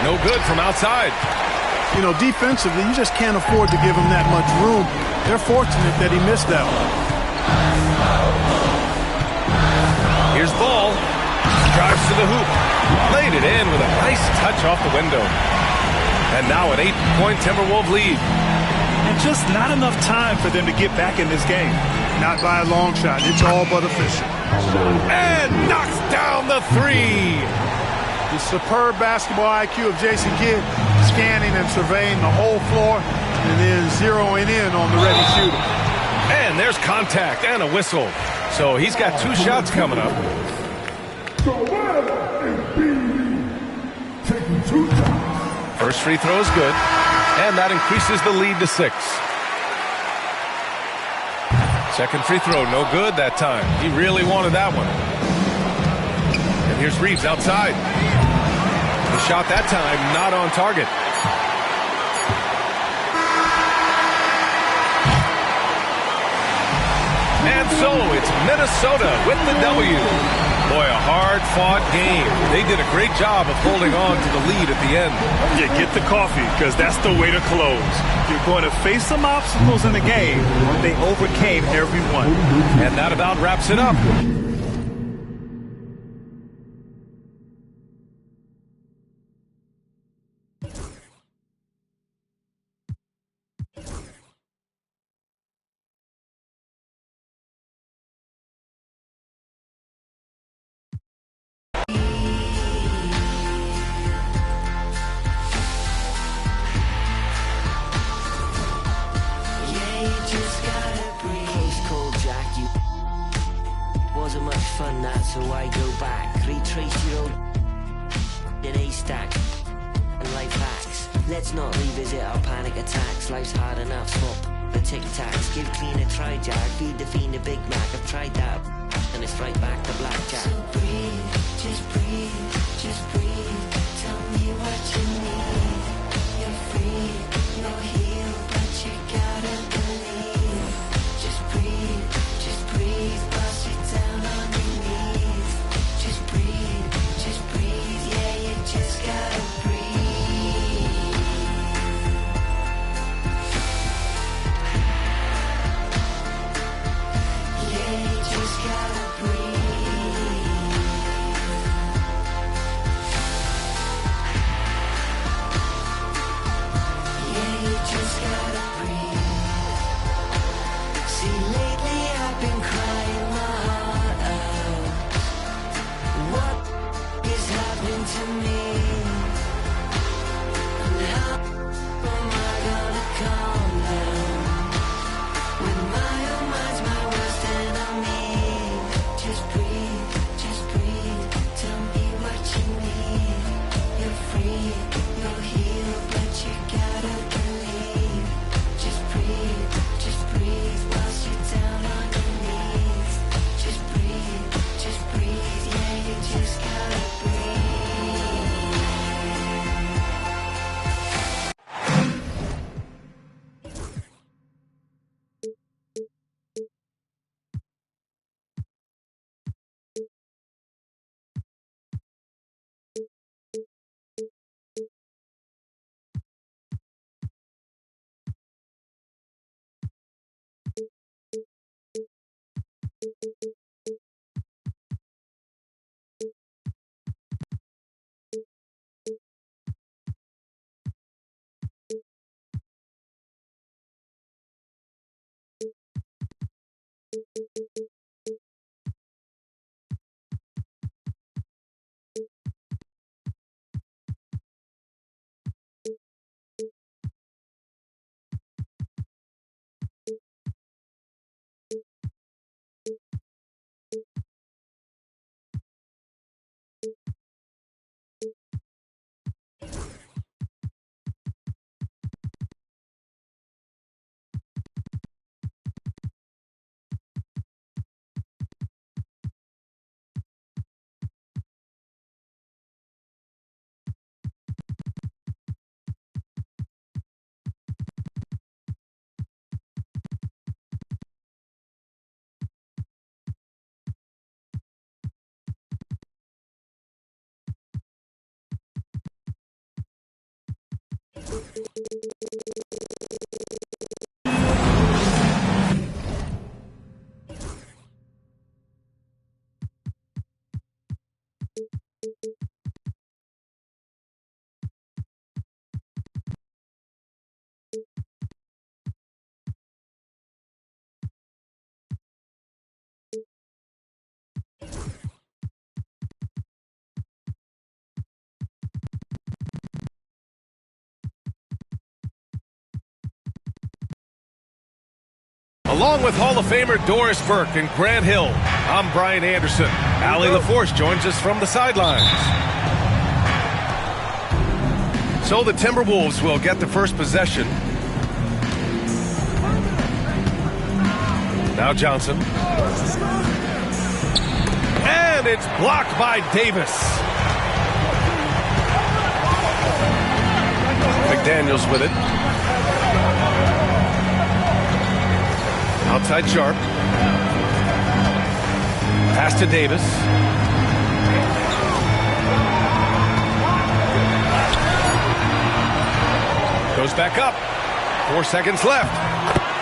No good from outside. You know, defensively, you just can't afford to give him that much room. They're fortunate that he missed that one. Here's Ball. Drives to the hoop. Laid it in with a nice touch off the window. And now an 8-point Timberwolves lead. And just not enough time for them to get back in this game. Not by a long shot. It's all but official. And knocks down the three. The superb basketball IQ of Jason Kidd, scanning and surveying the whole floor and then zeroing in on the ready shooter. And there's contact and a whistle. So he's got 2 shots coming up. First free throw is good. And that increases the lead to 6. Second free throw, no good that time. He really wanted that one. And here's Reeves outside. The shot that time, not on target. And so it's Minnesota with the W. Boy, a hard-fought game. They did a great job of holding on to the lead at the end. Yeah, get the coffee, because that's the way to close. You're going to face some obstacles in the game. They overcame every one. And that about wraps it up. So I go back, retrace your old in a stack and life hacks. Let's not revisit our panic attacks. Life's hard enough, swap the tic-tacs. Give clean a try-jack, feed the fiend a Big Mac. I've tried that, and it's right back to blackjack. So breathe, just breathe, just breathe. Tell me what you need. You're free, you're healed, but you gotta believe. Just breathe, bust it down on your knees. Just breathe, yeah, you just gotta breathe. Yeah, you just gotta breathe. Along with Hall of Famer Doris Burke and Grant Hill, I'm Brian Anderson. Allie LaForce joins us from the sidelines. So the Timberwolves will get the first possession. Now Johnson. And it's blocked by Davis. McDaniels with it. Outside Sharp. Pass to Davis. Goes back up. 4 seconds left.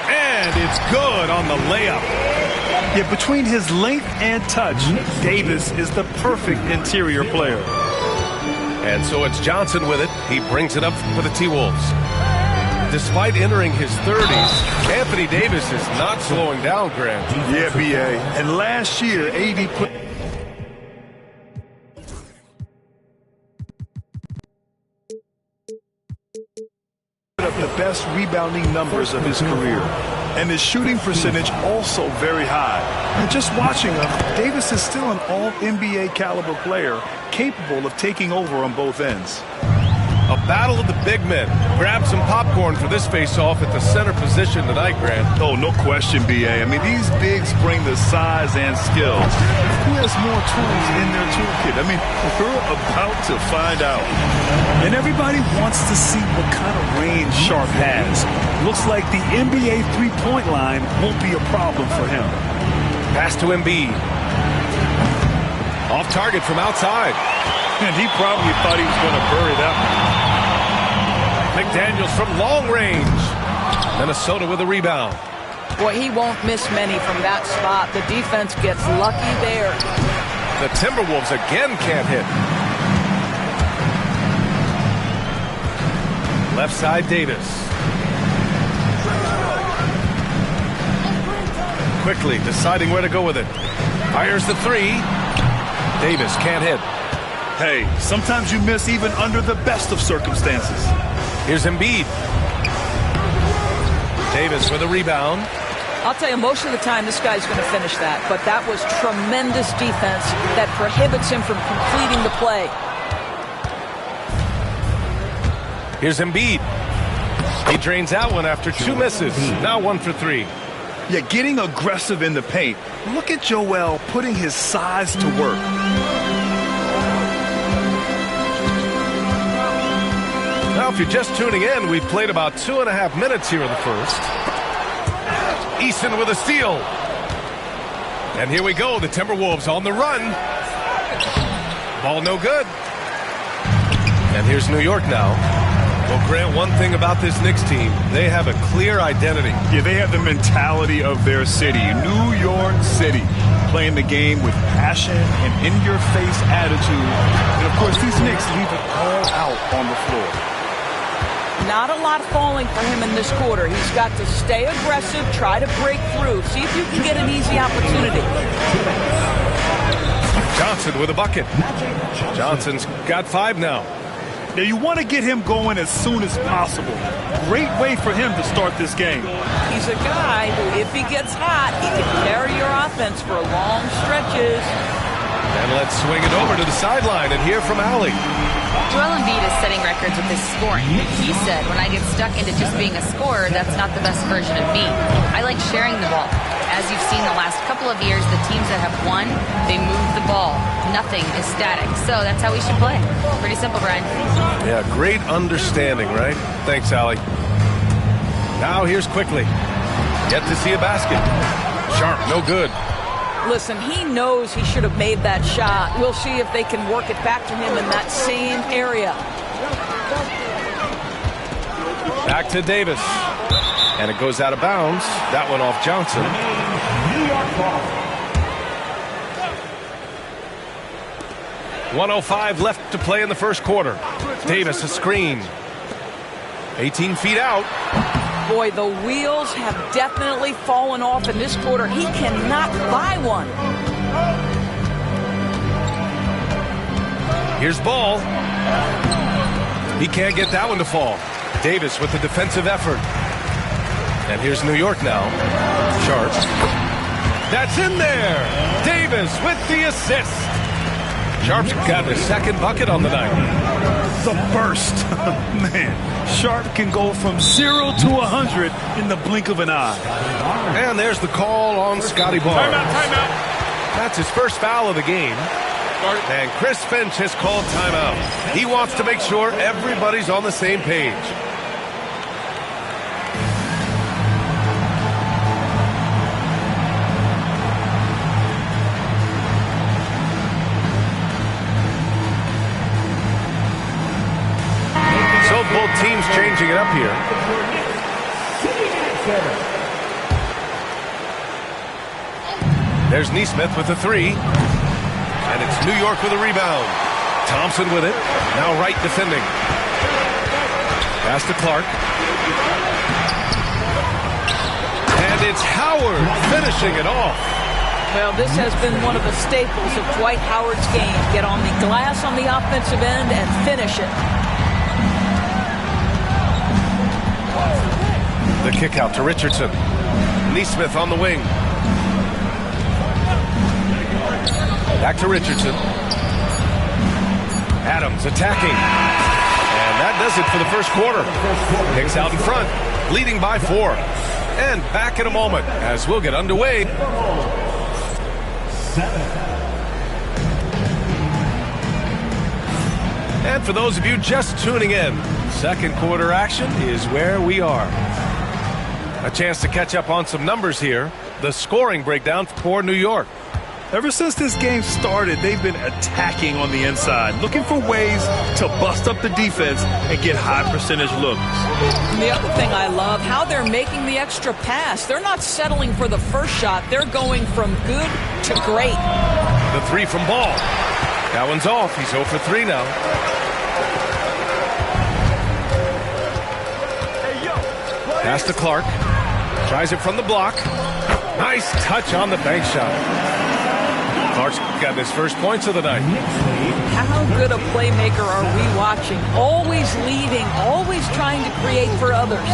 And it's good on the layup. Yeah, between his length and touch, Davis is the perfect interior player. And so it's Johnson with it. He brings it up for the T-Wolves. Despite entering his 30s, Anthony Davis is not slowing down, Grant. Yeah, B.A. And last year, AD put up the best rebounding numbers of his career. And his shooting percentage also very high. And just watching him, Davis is still an all-NBA caliber player, capable of taking over on both ends. A battle of the big men. Grab some popcorn for this face-off at the center position tonight, Grant. Oh, no question, B.A. I mean, these bigs bring the size and skills. Who has more tools in their toolkit? I mean, we're about to find out. And everybody wants to see what kind of range Sharp has. Looks like the NBA three-point line won't be a problem for him. Pass to Embiid. Off target from outside. And he probably thought he was going to bury that one. McDaniels from long range. Minnesota with a rebound. Boy, he won't miss many from that spot. The defense gets lucky there. The Timberwolves again can't hit. Left side, Davis. Quickly deciding where to go with it. Fires the three. Davis can't hit. Hey, sometimes you miss even under the best of circumstances. Here's Embiid. Davis with a rebound. I'll tell you, most of the time this guy's going to finish that, but that was tremendous defense that prohibits him from completing the play. Here's Embiid. He drains out one after 2 misses. Now 1 for 3. Yeah, getting aggressive in the paint. Look at Joel putting his size to work. Now, if you're just tuning in, we've played about 2.5 minutes here in the first. Eason with a steal. And here we go, the Timberwolves on the run. Ball no good. And here's New York now. Well, Grant, one thing about this Knicks team, they have a clear identity. Yeah, they have the mentality of their city, New York City, playing the game with passion and in-your-face attitude. And, of course, these Knicks leave it all out on the floor. Not a lot falling for him in this quarter. He's got to stay aggressive, try to break through, see if you can get an easy opportunity. Johnson with a bucket. Johnson's got 5 now. Now, you want to get him going as soon as possible. Great way for him to start this game. He's a guy who, if he gets hot, he can carry your offense for long stretches. And let's swing it over to the sideline and hear from Allie. Joel Embiid is setting records with his scoring. He said, when I get stuck into just being a scorer, that's not the best version of me. I like sharing the ball. As you've seen the last couple of years, the teams that have won, they move the ball. Nothing is static. So that's how we should play. Pretty simple, Brian. Yeah, great understanding, right? Thanks, Allie. Now here's Quickly. Yet to see a basket. Sharp, no good. Listen, he knows he should have made that shot. We'll see if they can work it back to him in that same area. Back to Davis. And it goes out of bounds. That one off Johnson. 1:05 left to play in the first quarter. Davis a screen. 18 feet out. Boy, the wheels have definitely fallen off in this quarter. He cannot buy one. Here's Ball. He can't get that one to fall. Davis with the defensive effort. And here's New York now. Sharp. That's in there. Davis with the assist. Sharp's got his second bucket on the night. The burst. Man, Sharp can go from 0 to 100 in the blink of an eye. And there's the call on Scotty Barnes. Timeout. That's his first foul of the game. And Chris Finch has called timeout. He wants to make sure everybody's on the same page. Both teams changing it up here. There's Nesmith with a 3. And it's New York with a rebound. Thompson with it. Now Wright defending. Pass to Clark. And it's Howard finishing it off. Well, this has been one of the staples of Dwight Howard's game. Get on the glass on the offensive end and finish it. The kick out to Richardson. Nesmith on the wing. Back to Richardson. Adams attacking. And that does it for the first quarter. Kicks out in front, leading by 4. And back in a moment as we'll get underway. And for those of you just tuning in, second quarter action is where we are. A chance to catch up on some numbers here. The scoring breakdown for New York. Ever since this game started, they've been attacking on the inside, looking for ways to bust up the defense and get high percentage looks. And the other thing I love, how they're making the extra pass. They're not settling for the first shot. They're going from good to great. The 3 from Ball. That one's off. He's 0 for 3 now. Pass to Clark. Tries it from the block. Nice touch on the bank shot. Clark's got his first points of the night. How good a playmaker are we watching? Always leading, always trying to create for others.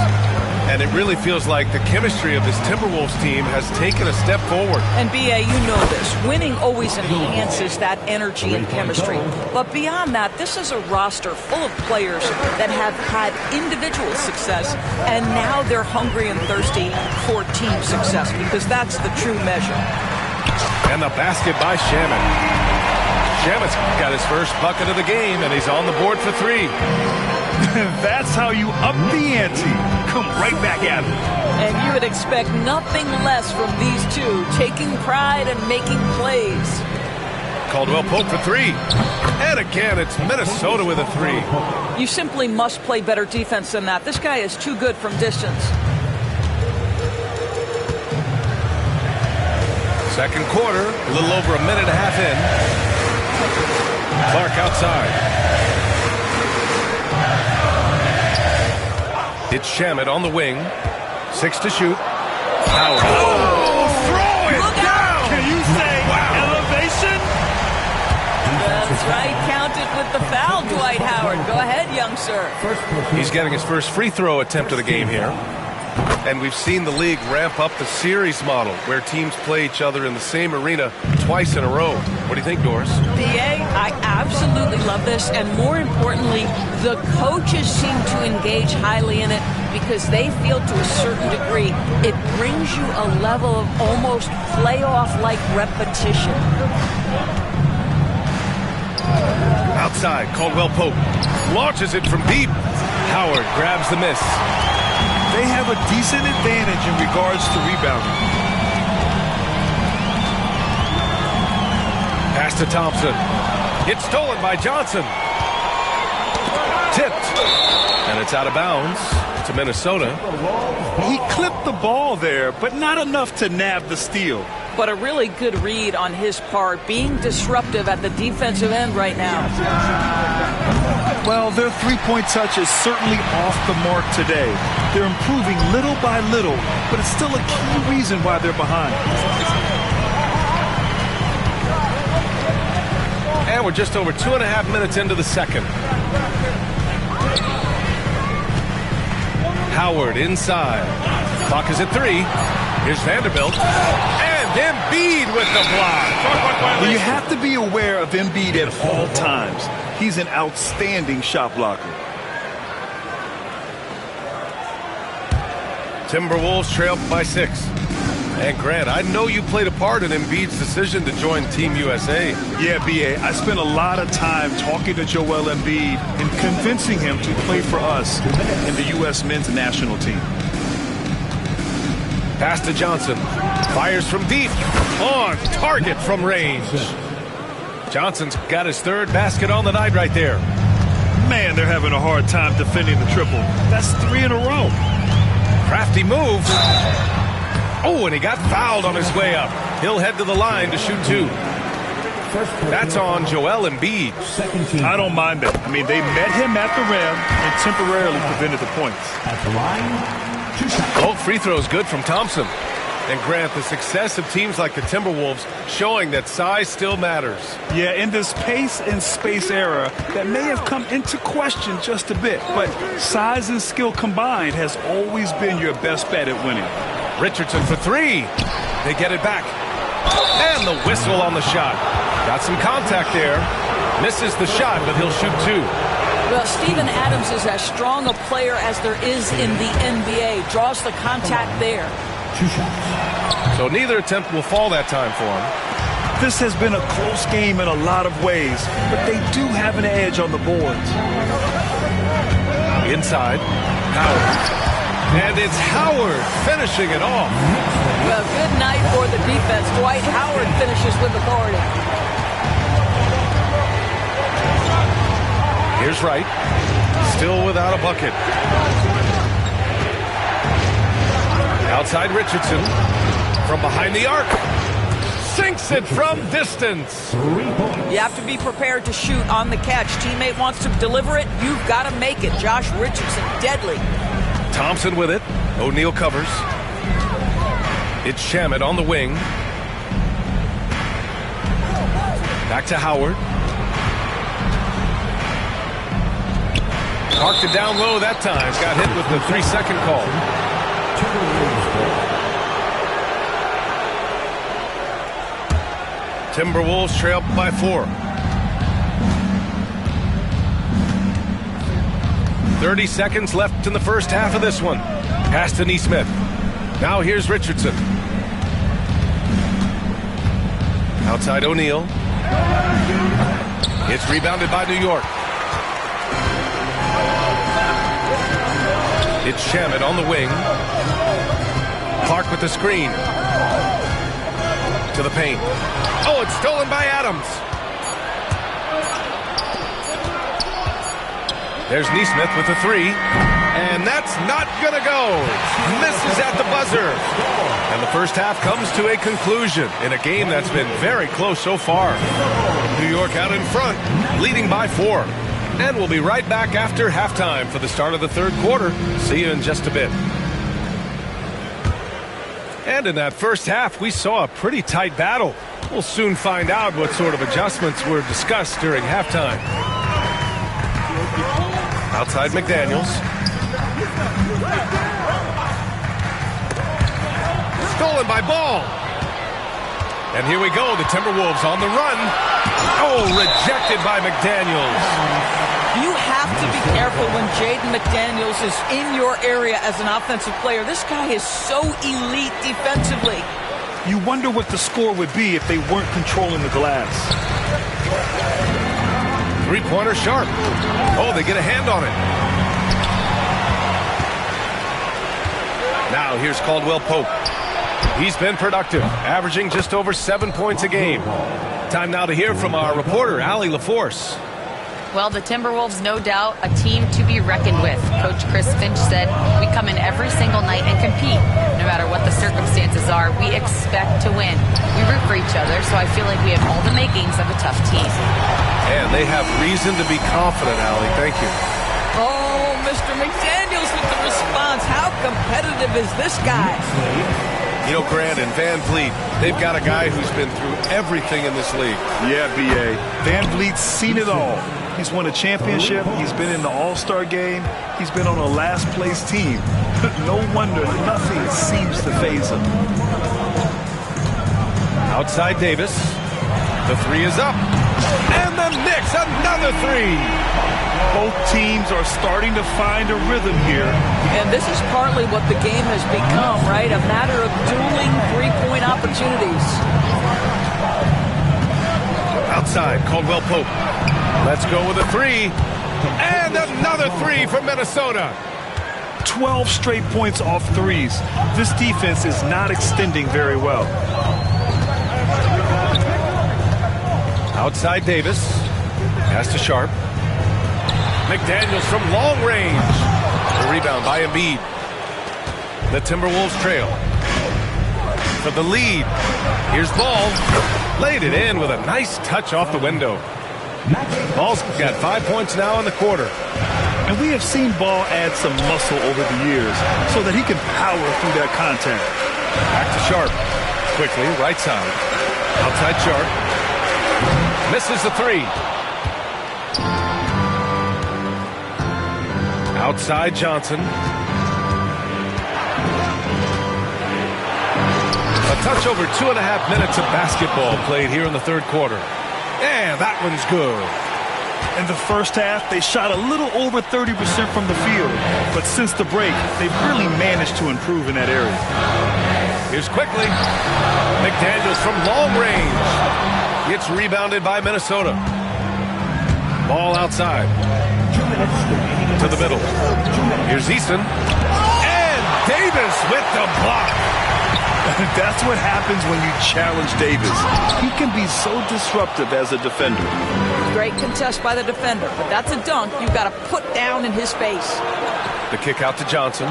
And it really feels like the chemistry of this Timberwolves team has taken a step forward. And B.A., you know this. Winning always enhances that energy and chemistry. But beyond that, this is a roster full of players that have had individual success, and now they're hungry and thirsty for team success, because that's the true measure. And the basket by Shamet. Shamet's got his first bucket of the game, and he's on the board for 3. That's how you up the ante. Come right back at it. And you would expect nothing less from these two, taking pride and making plays. Caldwell Pope for three. And again, it's Minnesota with a three. You simply must play better defense than that. This guy is too good from distance. Second quarter, a little over a minute and a half in. Clark outside. It's Shamet on the wing. 6 to shoot. Howard. Oh, throw it down! Can you say elevation? That's right. Counted with the foul, Dwight Howard. Go ahead, young sir. He's getting his first free throw attempt of the game here. And we've seen the league ramp up the series model where teams play each other in the same arena twice in a row. What do you think, Doris? DA, I absolutely love this. And more importantly, the coaches seem to engage highly in it because they feel to a certain degree it brings you a level of almost playoff-like repetition. Outside, Caldwell Pope launches it from deep. Howard grabs the miss. They have a decent advantage in regards to rebounding. Pass to Thompson. It's stolen by Johnson. Tipped. And it's out of bounds to Minnesota. He clipped the ball there, but not enough to nab the steal. But a really good read on his part, being disruptive at the defensive end right now. Well, their three-point touch is certainly off the mark today. They're improving little by little, but it's still a key reason why they're behind. And we're just over 2.5 minutes into the second. Howard inside. Clock is at 3. Here's Vanderbilt. And Embiid with the block. Well, you have to be aware of Embiid at all times. He's an outstanding shot blocker. Timberwolves trail by 6. And Grant, I know you played a part in Embiid's decision to join Team USA. Yeah, B.A., I spent a lot of time talking to Joel Embiid and convincing him to play for us in the U.S. men's national team. Pass to Johnson. Fires from deep. On target from range. Johnson's got his third basket on the night right there. Man, they're having a hard time defending the triple. That's 3 in a row. Crafty move. Oh, and he got fouled on his way up. He'll head to the line to shoot 2. That's on Joel Embiid. I don't mind that. I mean, they met him at the rim and temporarily prevented the points. At the line, 2 shots. Both free throws good from Thompson. And Grant, the success of teams like the Timberwolves showing that size still matters. Yeah, in this pace and space era, that may have come into question just a bit. But size and skill combined has always been your best bet at winning. Richardson for 3. They get it back. And the whistle on the shot. Got some contact there. Misses the shot, but he'll shoot 2. Well, Steven Adams is as strong a player as there is in the NBA. Draws the contact there. 2 shots. So neither attempt will fall that time for him. This has been a close game in a lot of ways, but they do have an edge on the boards. Inside, Howard. And it's Howard finishing it off. Well, good night for the defense. Dwight Howard finishes with authority. Here's Wright. Still without a bucket. Outside Richardson. From behind the arc. Sinks it from distance. You have to be prepared to shoot on the catch. Teammate wants to deliver it. You've got to make it. Josh Richardson, deadly. Thompson with it. O'Neal covers. It's Shamet on the wing. Back to Howard. Parked it down low that time. Got hit with the 3-second call. Timberwolves trail by 4. 30 seconds left in the first half of this one. Pass to Nesmith. Now here's Richardson. Outside O'Neal. It's rebounded by New York. It's Shamet on the wing. Clark with the screen. To the paint. Oh, it's stolen by Adams. There's Neesmith with the three. And that's not going to go. Misses at the buzzer. And the first half comes to a conclusion in a game that's been very close so far. New York out in front, leading by 4. And we'll be right back after halftime for the start of the third quarter. See you in just a bit. And in that first half, we saw a pretty tight battle. We'll soon find out what sort of adjustments were discussed during halftime. Outside McDaniels. Stolen by Ball. And here we go, the Timberwolves on the run. Oh, rejected by McDaniels. You have to be careful when Jaden McDaniels is in your area as an offensive player. This guy is so elite defensively. You wonder what the score would be if they weren't controlling the glass. Three-pointer Sharp. Oh, they get a hand on it. Now here's Caldwell Pope. He's been productive, averaging just over 7 points a game. Time now to hear from our reporter, Allie LaForce. Well, the Timberwolves, no doubt, a team to be reckoned with. Coach Chris Finch said, we come in every single night and compete. No matter what the circumstances are, we expect to win. We root for each other, so I feel like we have all the makings of a tough team. And they have reason to be confident, Allie. Thank you. Oh, Mr. McDaniels with the response. How competitive is this guy? You know, Grant and Van Vliet, they've got a guy who's been through everything in this league. Yeah, B.A. Van Vliet's seen it all. He's won a championship. He's been in the All-Star game. He's been on a last-place team. No wonder nothing seems to faze him. Outside Davis. The three is up. And the Knicks, another three. Both teams are starting to find a rhythm here. And this is partly what the game has become, right? A matter of dueling three-point opportunities. Outside, Caldwell Pope. Let's go with a three. And another three from Minnesota. 12 straight points off threes. This defense is not extending very well. Outside Davis. Pass to Sharp. McDaniels from long range. The rebound by Embiid. The Timberwolves trail. For the lead. Here's Ball. Laid it in with a nice touch off the window. Ball's got 5 points now in the quarter. And we have seen Ball add some muscle over the years so that he can power through that contact. Back to Sharp. Quickly, right side. Outside Sharp. Misses the three. Outside Johnson. A touch over 2.5 minutes of basketball played here in the third quarter. And that one's good. In the first half, they shot a little over 30% from the field. But since the break, they've really managed to improve in that area. Here's quickly. McDaniels from long range. Gets rebounded by Minnesota. Ball outside. To the middle. Here's Easton. And Davis with the block. That's what happens when you challenge Davis. He can be so disruptive as a defender. Great contest by the defender, but that's a dunk you've got to put down in his face. The kick out to Johnson.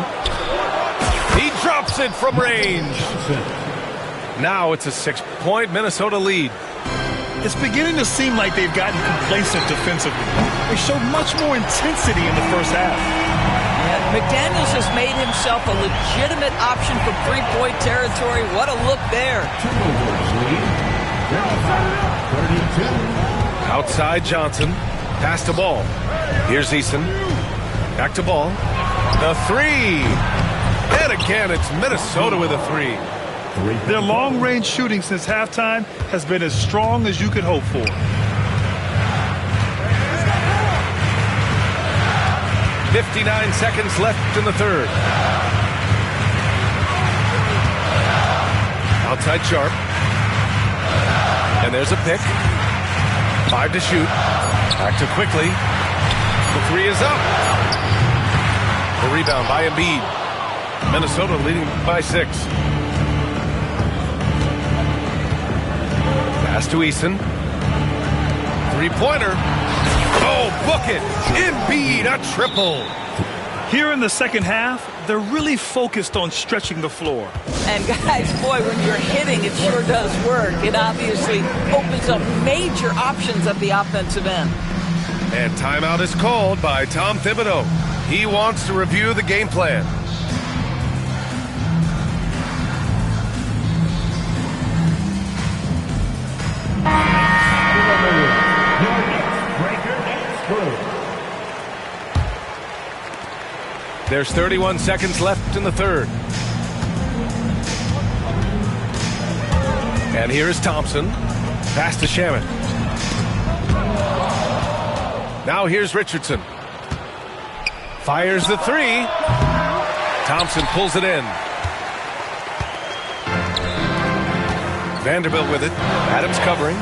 He drops it from range. Now it's a 6-point Minnesota lead. It's beginning to seem like they've gotten complacent defensively. They showed much more intensity in the first half. Yeah, McDaniels has made himself a legitimate option for three-point territory. What a look there. Outside Johnson. Pass to Ball. Here's Eason. Back to Ball. The three. And again, it's Minnesota with a three. Their long-range shooting since halftime has been as strong as you could hope for. .59 seconds left in the third. Outside Sharp. And there's a pick. 5 to shoot. Back to quickly. The three is up. The rebound by Embiid. Minnesota leading by 6. Pass to Eason. Three-pointer. Oh, book it. Embiid, a triple. Here in the second half, they're really focused on stretching the floor. And guys, boy, when you're hitting, it sure does work. It obviously opens up major options at the offensive end. And timeout is called by Tom Thibodeau. He wants to review the game plan. There's 31 seconds left in the third. And here is Thompson. Pass to Shamet. Now here's Richardson. Fires the three. Thompson pulls it in. Vanderbilt with it. Adams covering.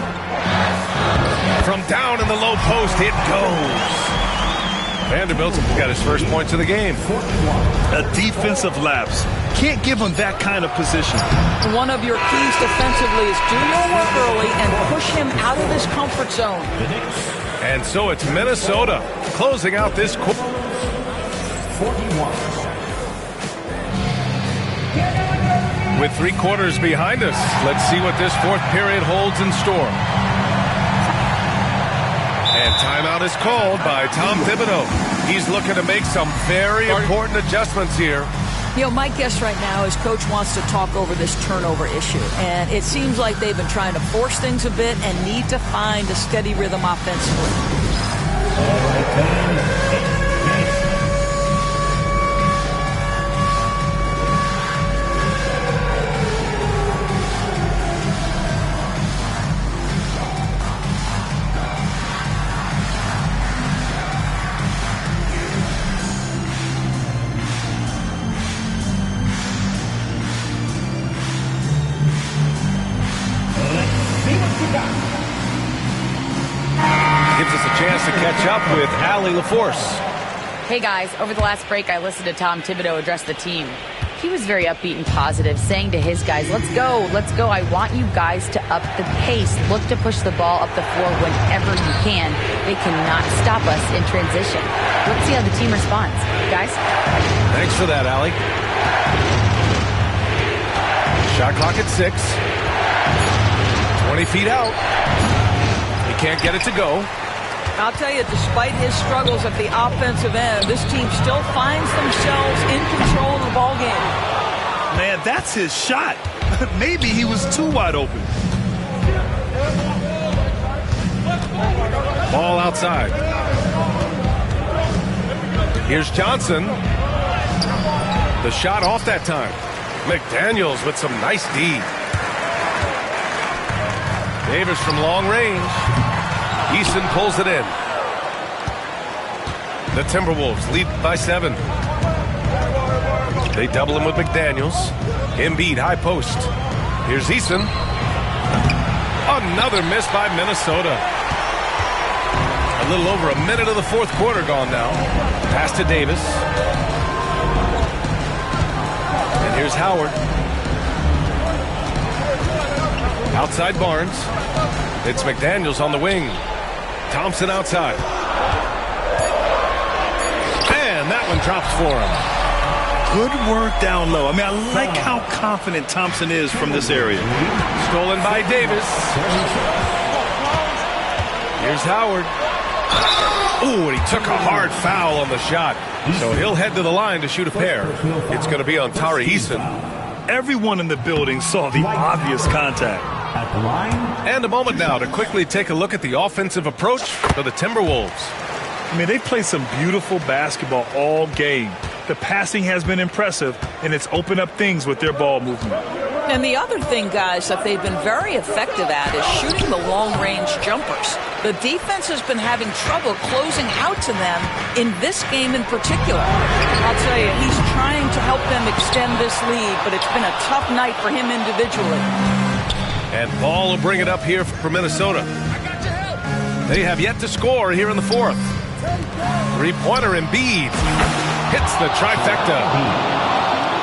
From down in the low post, it goes. Vanderbilt's got his first points of the game. A defensive lapse. Can't give him that kind of position. One of your keys defensively is do your work early and push him out of his comfort zone. And so it's Minnesota closing out this quarter. 41. With 3 quarters behind us, let's see what this fourth period holds in store. And timeout is called by Tom Thibodeau. He's looking to make some very important adjustments here. You know, my guess right now is Coach wants to talk over this turnover issue. And it seems like they've been trying to force things a bit and need to find a steady rhythm offensively. Gives us a chance to catch up with Allie LaForce. Hey guys, over the last break I listened to Tom Thibodeau address the team. He was very upbeat and positive, saying to his guys, let's go. I want you guys to up the pace. Look to push the ball up the floor whenever you can. They cannot stop us in transition. Let's see how the team responds. Guys? Thanks for that, Allie. Shot clock at 6. 20 feet out. He can't get it to go. I'll tell you, despite his struggles at the offensive end, this team still finds themselves in control of the ball game. Man, that's his shot. Maybe he was too wide open. Ball outside. Here's Johnson. The shot off that time. McDaniels with some nice D. Davis from long range. Eason pulls it in. The Timberwolves lead by 7. They double him with McDaniels. Embiid, high post. Here's Eason. Another miss by Minnesota. A little over a minute of the fourth quarter gone now. Pass to Davis. And here's Howard. Outside Barnes. It's McDaniels on the wing. Thompson outside. And that one drops for him. Good work down low. I mean, I like how confident Thompson is from this area. Stolen by Davis. Here's Howard. Ooh, and he took a hard foul on the shot. So he'll head to the line to shoot a pair. It's going to be on Tari Eason. Everyone in the building saw the obvious contact. At the line. And a moment now to quickly take a look at the offensive approach for the Timberwolves. I mean, they've played some beautiful basketball all game. The passing has been impressive, and it's opened up things with their ball movement. And the other thing, guys, that they've been very effective at is shooting the long-range jumpers. The defense has been having trouble closing out to them in this game in particular. I'll tell you, he's trying to help them extend this lead, but it's been a tough night for him individually. And Ball will bring it up here for Minnesota. They have yet to score here in the fourth. Three-pointer Embiid hits the trifecta.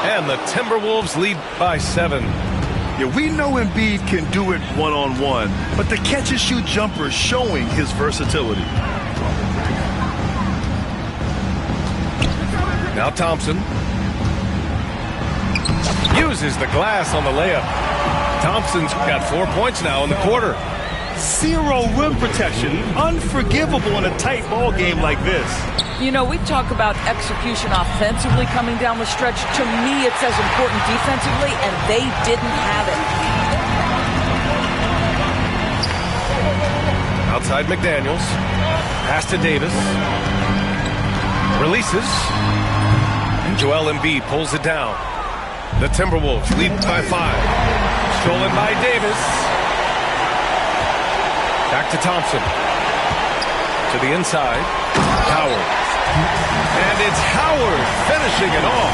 And the Timberwolves lead by 7. Yeah, we know Embiid can do it one-on-one, but the catch-and-shoot jumper is showing his versatility. Now Thompson uses the glass on the layup. Thompson's got 4 points now in the quarter. Zero rim protection. Unforgivable in a tight ball game like this. You know, we talk about execution offensively coming down the stretch. To me, it's as important defensively, and they didn't have it. Outside McDaniels. Pass to Davis. Releases. And Joel Embiid pulls it down. The Timberwolves lead by 5. Stolen by Davis. Back to Thompson. To the inside. Howard. And it's Howard finishing it off.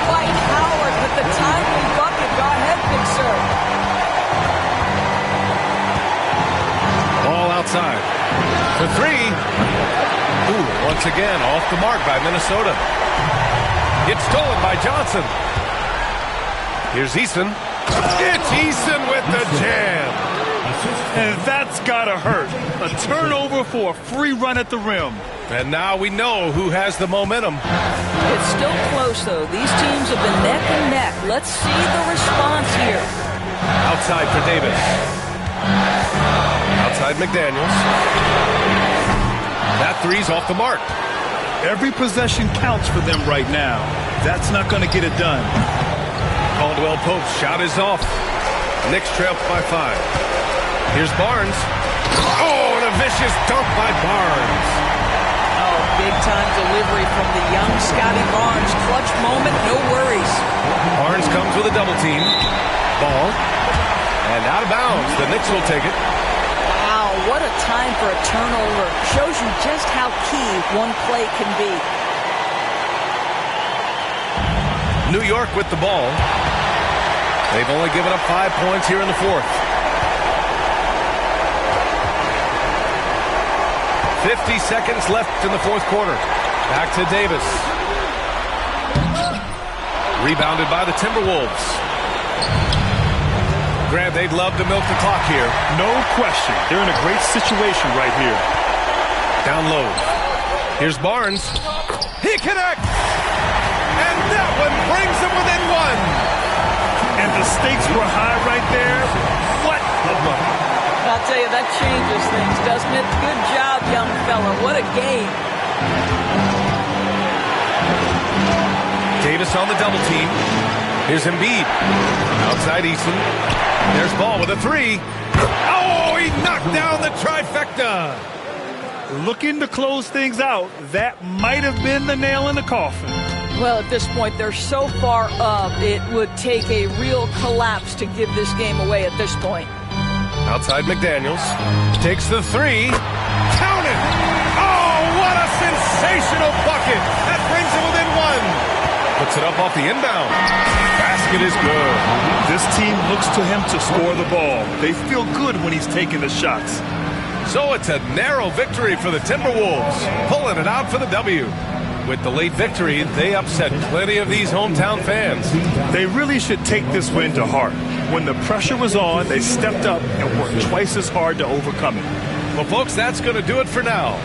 Dwight Howard with the timely bucket. Go ahead, Big Sir. Ball outside. For 3. Ooh, once again off the mark by Minnesota. It's stolen by Johnson. Here's Eason. It's Eason with the jam. And that's gotta hurt. A turnover for a free run at the rim. And now we know who has the momentum. It's still close, though. These teams have been neck and neck. Let's see the response here. Outside for Davis. Outside McDaniels. That 3's off the mark. Every possession counts for them right now. That's not going to get it done. Caldwell Pope shot is off. Knicks trail by 5. Here's Barnes. Oh, and a vicious dunk by Barnes. Oh, big-time delivery from the young Scotty Barnes. Clutch moment, no worries. Barnes comes with a double team. Ball. And out of bounds. The Knicks will take it. Wow, what a time for a turnover. Shows you just how key one play can be. New York with the ball. They've only given up 5 points here in the 4th. 50 seconds left in the 4th quarter. Back to Davis. Rebounded by the Timberwolves. Grant, they'd love to milk the clock here. No question. They're in a great situation right here. Down low. Here's Barnes. He connects! And that one brings them within 1. And the stakes were high right there. What a bucket. I'll tell you, that changes things, doesn't it? Good job, young fella. What a game. Davis on the double team. Here's Embiid. Outside Eason. There's Ball with a 3. Oh, he knocked down the trifecta. Looking to close things out. That might have been the nail in the coffin. Well, at this point, they're so far up, it would take a real collapse to give this game away at this point. Outside McDaniels. Takes the 3. Count it! Oh, what a sensational bucket! That brings him within 1. Puts it up off the inbound. Basket is good. This team looks to him to score the ball. They feel good when he's taking the shots. So it's a narrow victory for the Timberwolves, pulling it out for the W. With the late victory, they upset plenty of these hometown fans. They really should take this win to heart. When the pressure was on, they stepped up and worked twice as hard to overcome it. Well, folks, that's going to do it for now.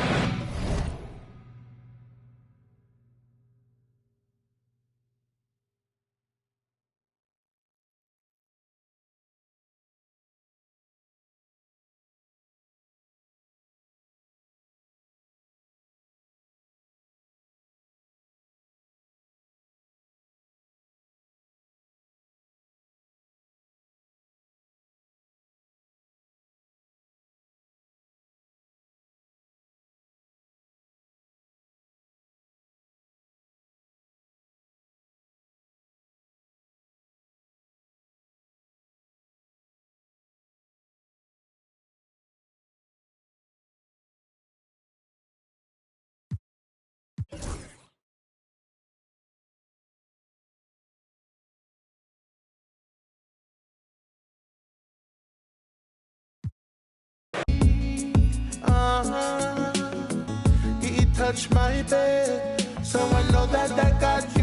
He touched my bed, so I know that got you.